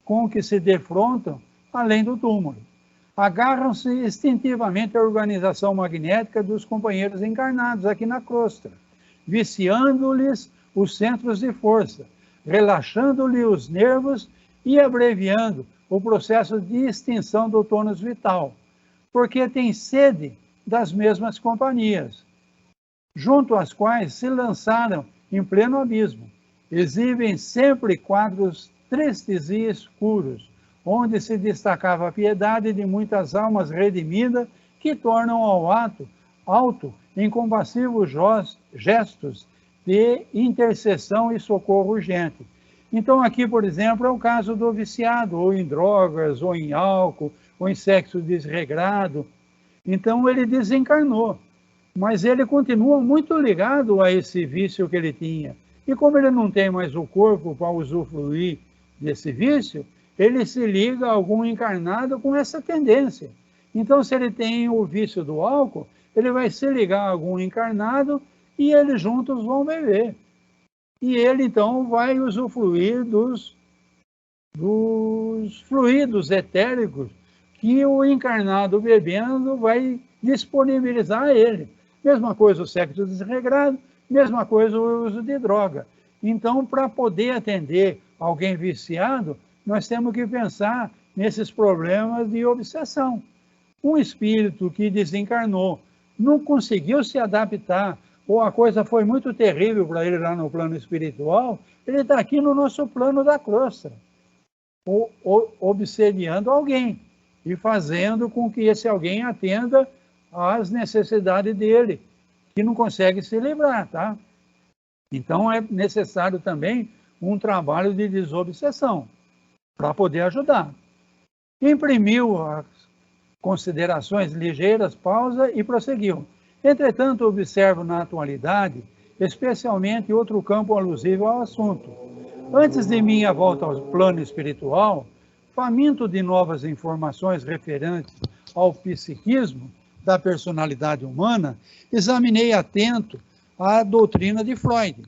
com que se defrontam além do túmulo. Agarram-se instintivamente à organização magnética dos companheiros encarnados aqui na crosta, viciando-lhes os centros de força, relaxando-lhe os nervos e abreviando o processo de extinção do tônus vital, porque tem sede das mesmas companhias, junto às quais se lançaram em pleno abismo. Exibem sempre quadros tristes e escuros, onde se destacava a piedade de muitas almas redimidas que tornam ao alto incompassíveis gestos de intercessão e socorro urgente. Então aqui, por exemplo, é o caso do viciado, ou em drogas, ou em álcool, ou em sexo desregrado. Então ele desencarnou, mas ele continua muito ligado a esse vício que ele tinha. E como ele não tem mais o corpo para usufruir desse vício, ele se liga a algum encarnado com essa tendência. Então, se ele tem o vício do álcool, ele vai se ligar a algum encarnado e eles juntos vão beber. E ele, então, vai usufruir dos fluidos etéricos que o encarnado bebendo vai disponibilizar a ele. Mesma coisa o sexo desregrado, mesma coisa o uso de droga. Então, para poder atender alguém viciado, nós temos que pensar nesses problemas de obsessão. Um espírito que desencarnou, não conseguiu se adaptar, ou a coisa foi muito terrível para ele lá no plano espiritual, ele está aqui no nosso plano da crosta, obsediando alguém e fazendo com que esse alguém atenda às necessidades dele, que não consegue se livrar, tá? Então é necessário também um trabalho de desobsessão para poder ajudar. Imprimiu as considerações ligeiras, pausa e prosseguiu. Entretanto, observo na atualidade, especialmente outro campo alusivo ao assunto. Antes de minha volta ao plano espiritual, faminto de novas informações referentes ao psiquismo da personalidade humana, examinei atento a doutrina de Freud,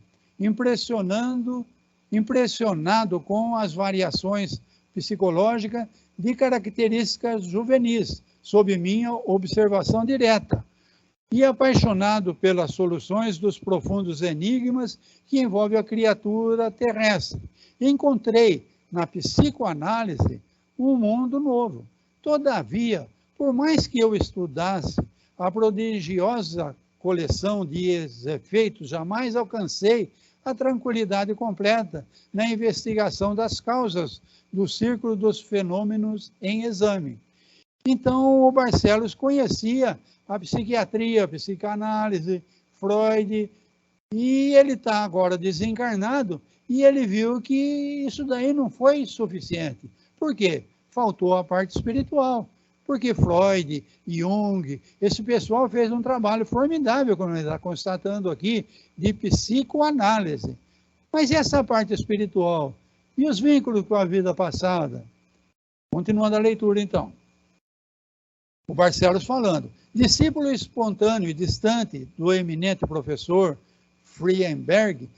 impressionado com as variações psicológicas de características juvenis, sob minha observação direta, e apaixonado pelas soluções dos profundos enigmas que envolvem a criatura terrestre. Encontrei na psicoanálise um mundo novo. Todavia, por mais que eu estudasse a prodigiosa coleção de efeitos, jamais alcancei a tranquilidade completa na investigação das causas do círculo dos fenômenos em exame. Então, o Barcelos conhecia a psiquiatria, a psicanálise, Freud, e ele está agora desencarnado, e ele viu que isso daí não foi suficiente. Por quê? Faltou a parte espiritual. Porque Freud, Jung, esse pessoal fez um trabalho formidável, como ele está constatando aqui, de psicoanálise. Mas e essa parte espiritual? E os vínculos com a vida passada? Continuando a leitura, então. O Barcelos falando. Discípulo espontâneo e distante do eminente professor Friedenberg,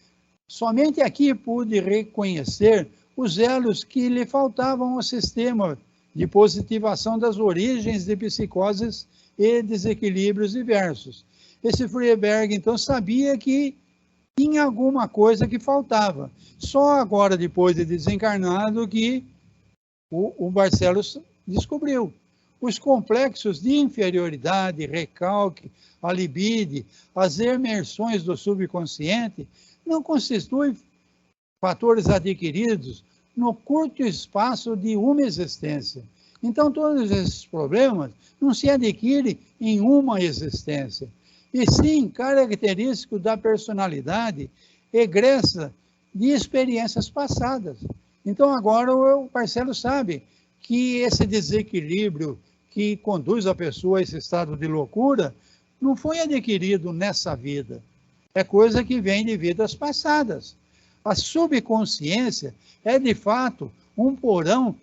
somente aqui pude reconhecer os elos que lhe faltavam ao sistema de positivação das origens de psicoses e desequilíbrios diversos. Esse Friedenberg, então, sabia que tinha alguma coisa que faltava. Só agora, depois de desencarnado, que o Barcelos descobriu. Os complexos de inferioridade, recalque, a libido, as emersões do subconsciente, não constituem fatores adquiridos no curto espaço de uma existência. Então, todos esses problemas não se adquirem em uma existência, e sim característico da personalidade egressa de experiências passadas. Então, agora o Barcelos sabe que esse desequilíbrio que conduz a pessoa a esse estado de loucura não foi adquirido nessa vida. É coisa que vem de vidas passadas. A subconsciência é, de fato, um porão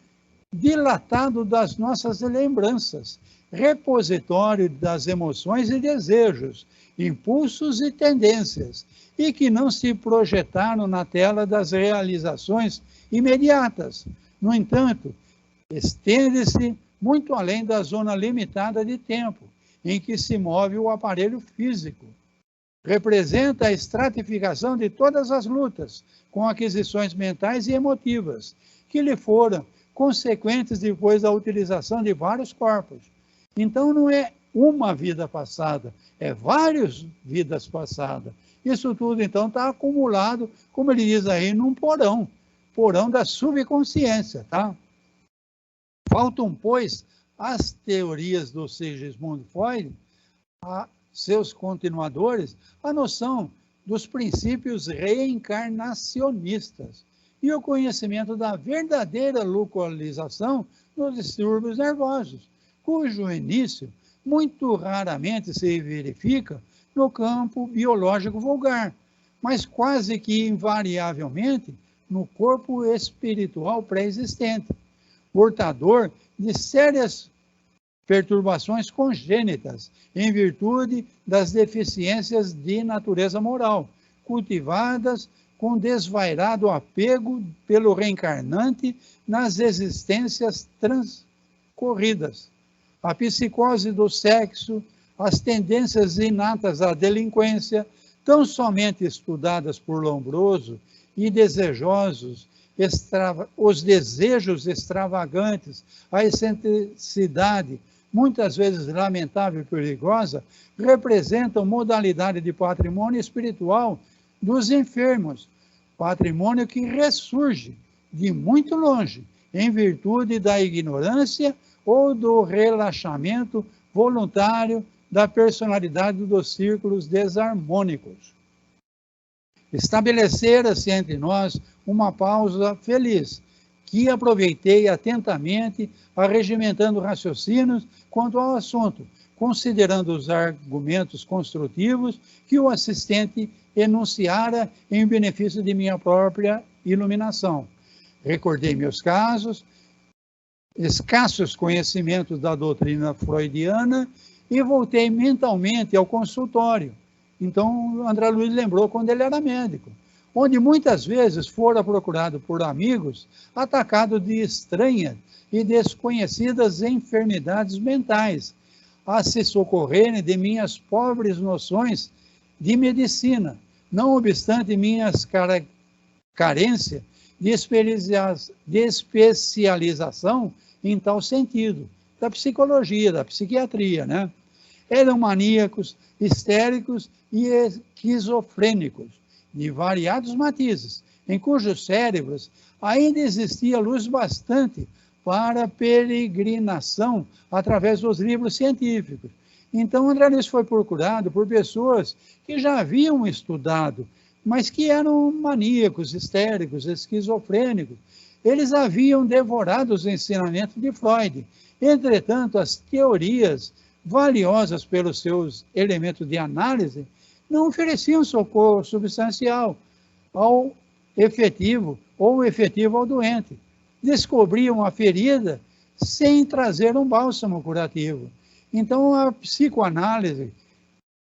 dilatado das nossas lembranças. repositório das emoções e desejos, impulsos e tendências, e que não se projetaram na tela das realizações imediatas. No entanto, estende-se muito além da zona limitada de tempo em que se move o aparelho físico. Representa a estratificação de todas as lutas, com aquisições mentais e emotivas, que lhe foram consequentes depois da utilização de vários corpos. Então, não é uma vida passada, é várias vidas passadas. Isso tudo, então, está acumulado, como ele diz aí, num porão da subconsciência, tá? Faltam, pois, as teorias do Sigmund Freud, a seus continuadores, a noção dos princípios reencarnacionistas e o conhecimento da verdadeira localização nos distúrbios nervosos, cujo início muito raramente se verifica no campo biológico vulgar, mas quase que invariavelmente no corpo espiritual pré-existente, portador de sérias perturbações congênitas, em virtude das deficiências de natureza moral, cultivadas com desvairado apego pelo reencarnante nas existências transcorridas. A psicose do sexo, as tendências inatas à delinquência, tão somente estudadas por Lombroso, e desejosos, os desejos extravagantes, a excentricidade, muitas vezes lamentável e perigosa, representam modalidade de patrimônio espiritual dos enfermos, patrimônio que ressurge de muito longe, em virtude da ignorância ou do relaxamento voluntário da personalidade dos círculos desarmônicos. Estabelecera-se entre nós uma pausa feliz, que aproveitei atentamente, arregimentando raciocínios quanto ao assunto, considerando os argumentos construtivos que o assistente enunciara em benefício de minha própria iluminação. Recordei meus casos, escassos conhecimentos da doutrina freudiana e voltei mentalmente ao consultório. Então, André Luiz lembrou quando ele era médico, onde muitas vezes fora procurado por amigos, atacado de estranhas e desconhecidas enfermidades mentais, a se socorrerem de minhas pobres noções de medicina, não obstante minhas carências de especialização em tal sentido, da psicologia, da psiquiatria, né? Eram maníacos, histéricos e esquizofrênicos, de variados matizes, em cujos cérebros ainda existia luz bastante para peregrinação através dos livros científicos. Então, André Luiz foi procurado por pessoas que já haviam estudado, mas que eram maníacos, histéricos, esquizofrênicos. Eles haviam devorado os ensinamentos de Freud. Entretanto, as teorias valiosas pelos seus elementos de análise, não ofereciam socorro substancial ao efetivo ou efetivo ao doente. Descobriam a ferida sem trazer um bálsamo curativo. Então, a psicoanálise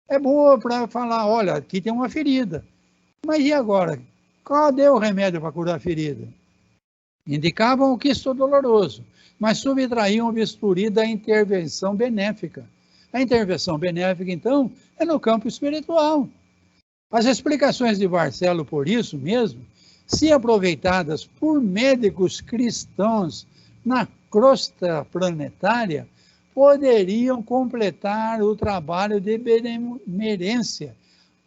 é boa para falar, olha, aqui tem uma ferida. Mas e agora? Cadê o remédio para curar a ferida? Indicavam o quisto doloroso, mas subtraíam o bisturi da intervenção benéfica. A intervenção benéfica, então, é no campo espiritual. As explicações de Barcelo, por isso mesmo, se aproveitadas por médicos cristãos na crosta planetária, poderiam completar o trabalho de benemerência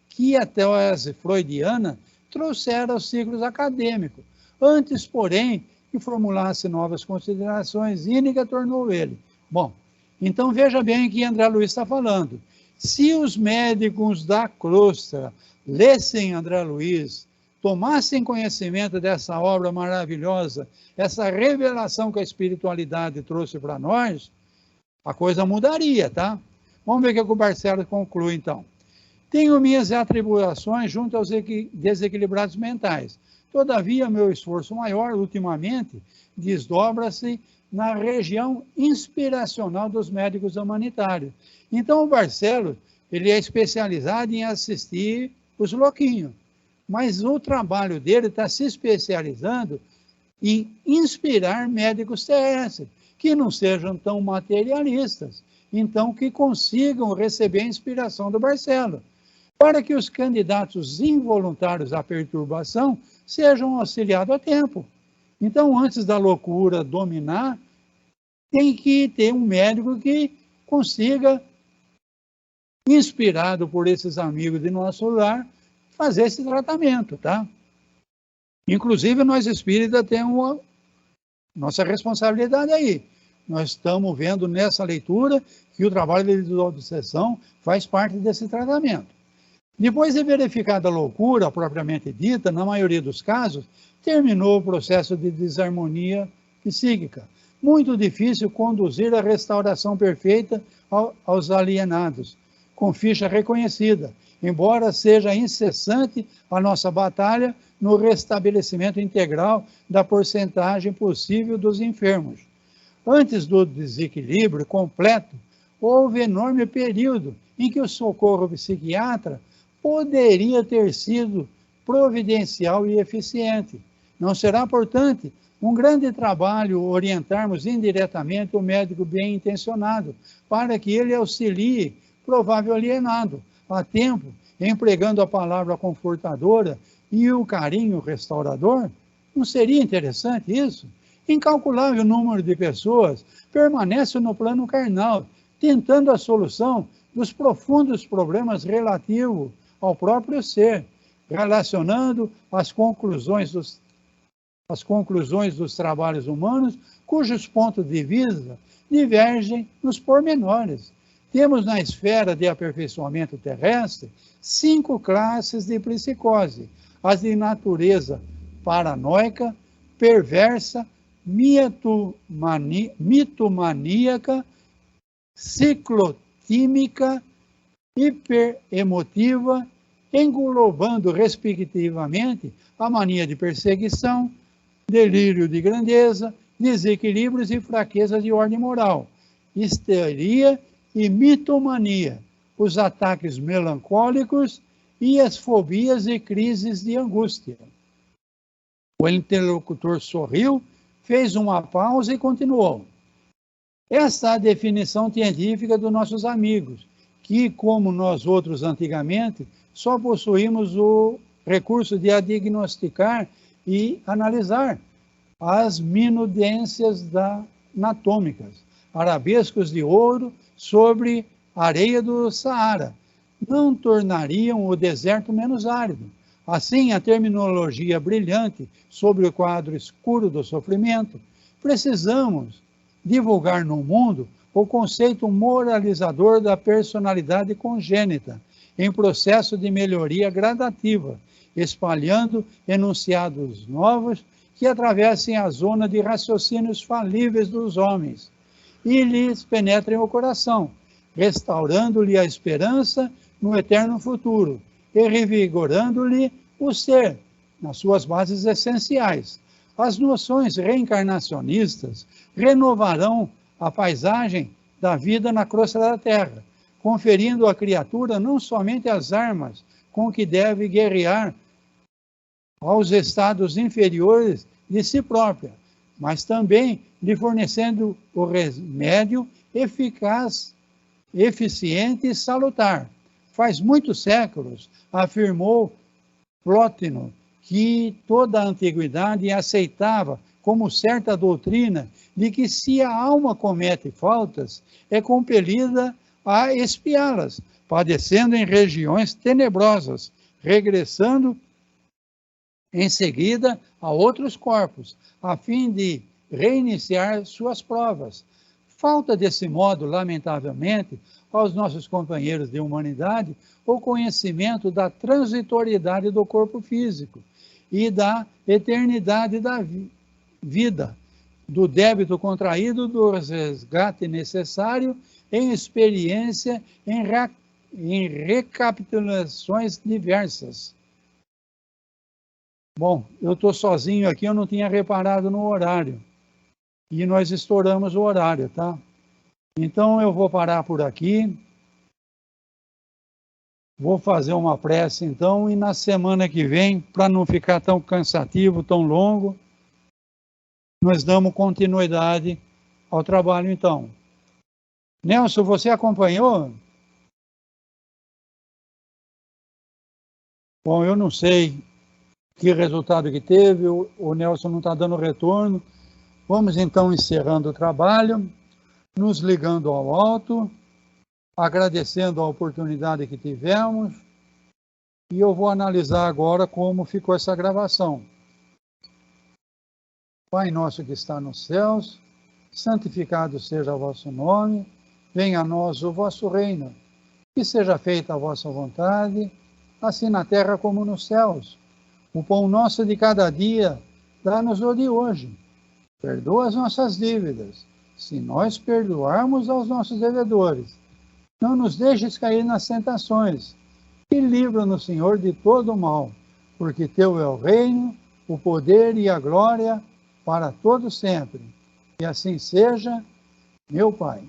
que a tese freudiana trouxera aos ciclos acadêmicos. Antes, porém, que formulasse novas considerações, Íñiga tornou ele. Bom, então veja bem o que André Luiz está falando. Se os médicos da crosta lessem André Luiz, tomassem conhecimento dessa obra maravilhosa, essa revelação que a espiritualidade trouxe para nós, a coisa mudaria, tá? Vamos ver o que o Barcelo conclui, então. Tenho minhas atribulações junto aos desequilibrados mentais. Todavia, meu esforço maior, ultimamente, desdobra-se na região inspiracional dos médicos humanitários. Então, o Barcelos, ele é especializado em assistir os louquinhos, mas o trabalho dele está se especializando em inspirar médicos terrestres, que não sejam tão materialistas, então que consigam receber a inspiração do Barcelos, para que os candidatos involuntários à perturbação sejam auxiliados a tempo. Então, antes da loucura dominar, tem que ter um médico que consiga, inspirado por esses amigos de nosso lar, fazer esse tratamento, tá? Inclusive, nós espíritas temos nossa responsabilidade aí. Nós estamos vendo nessa leitura que o trabalho de obsessão faz parte desse tratamento. Depois de verificada a loucura propriamente dita, na maioria dos casos, terminou o processo de desarmonia psíquica. Muito difícil conduzir a restauração perfeita aos alienados, com ficha reconhecida, embora seja incessante a nossa batalha no restabelecimento integral da porcentagem possível dos enfermos. Antes do desequilíbrio completo, houve enorme período em que o socorro psiquiatra poderia ter sido providencial e eficiente. Não será, portanto, um grande trabalho orientarmos indiretamente o médico bem-intencionado para que ele auxilie provável alienado a tempo, empregando a palavra confortadora e o carinho restaurador? Não seria interessante isso? Incalculável número de pessoas permanece no plano carnal, tentando a solução dos profundos problemas relativos ao próprio ser, relacionando as conclusões dos trabalhos humanos, cujos pontos de vista divergem nos pormenores. Temos na esfera de aperfeiçoamento terrestre 5 classes de psicose: as de natureza paranoica, perversa, mitomaníaca, ciclotímica, hiperemotiva, englobando respectivamente a mania de perseguição, delírio de grandeza, desequilíbrios e fraqueza de ordem moral, histeria e mitomania, os ataques melancólicos e as fobias e crises de angústia. O interlocutor sorriu, fez uma pausa e continuou. Esta é a definição científica dos nossos amigos, que, como nós outros antigamente, só possuímos o recurso de diagnosticar e analisar as minudências anatômicas, arabescos de ouro sobre areia do Saara, não tornariam o deserto menos árido. Assim, a terminologia brilhante sobre o quadro escuro do sofrimento, precisamos divulgar no mundo o conceito moralizador da personalidade congênita, em processo de melhoria gradativa, espalhando enunciados novos que atravessem a zona de raciocínios falíveis dos homens e lhes penetrem o coração, restaurando-lhe a esperança no eterno futuro e revigorando-lhe o ser nas suas bases essenciais. As noções reencarnacionistas renovarão a paisagem da vida na crosta da terra, conferindo à criatura não somente as armas com que deve guerrear aos estados inferiores de si própria, mas também lhe fornecendo o remédio eficaz, eficiente e salutar. Faz muitos séculos, afirmou Plótino, que toda a antiguidade aceitava como certa doutrina de que se a alma comete faltas, é compelida a expiá-las, padecendo em regiões tenebrosas, regressando em seguida a outros corpos, a fim de reiniciar suas provas. Falta desse modo, lamentavelmente, aos nossos companheiros de humanidade o conhecimento da transitoriedade do corpo físico e da eternidade da vida, do débito contraído, do resgate necessário em experiência, em em recapitulações diversas. Bom, eu estou sozinho aqui, eu não tinha reparado no horário. E nós estouramos o horário, tá? Então eu vou parar por aqui. Vou fazer uma prece então, e na semana que vem, para não ficar tão cansativo, tão longo, nós damos continuidade ao trabalho então. Nelson, você acompanhou? Bom, eu não sei que resultado que teve, o Nelson não está dando retorno. Vamos então encerrando o trabalho, nos ligando ao alto, agradecendo a oportunidade que tivemos, e eu vou analisar agora como ficou essa gravação. Pai nosso que está nos céus, santificado seja o vosso nome, venha a nós o vosso reino, que seja feita a vossa vontade, assim na terra como nos céus. O pão nosso de cada dia, dá-nos o de hoje. Perdoa as nossas dívidas, se nós perdoarmos aos nossos devedores. Não nos deixes cair nas tentações, e livra-nos, Senhor, de todo o mal, porque teu é o reino, o poder e a glória para todo sempre. E assim seja, meu Pai.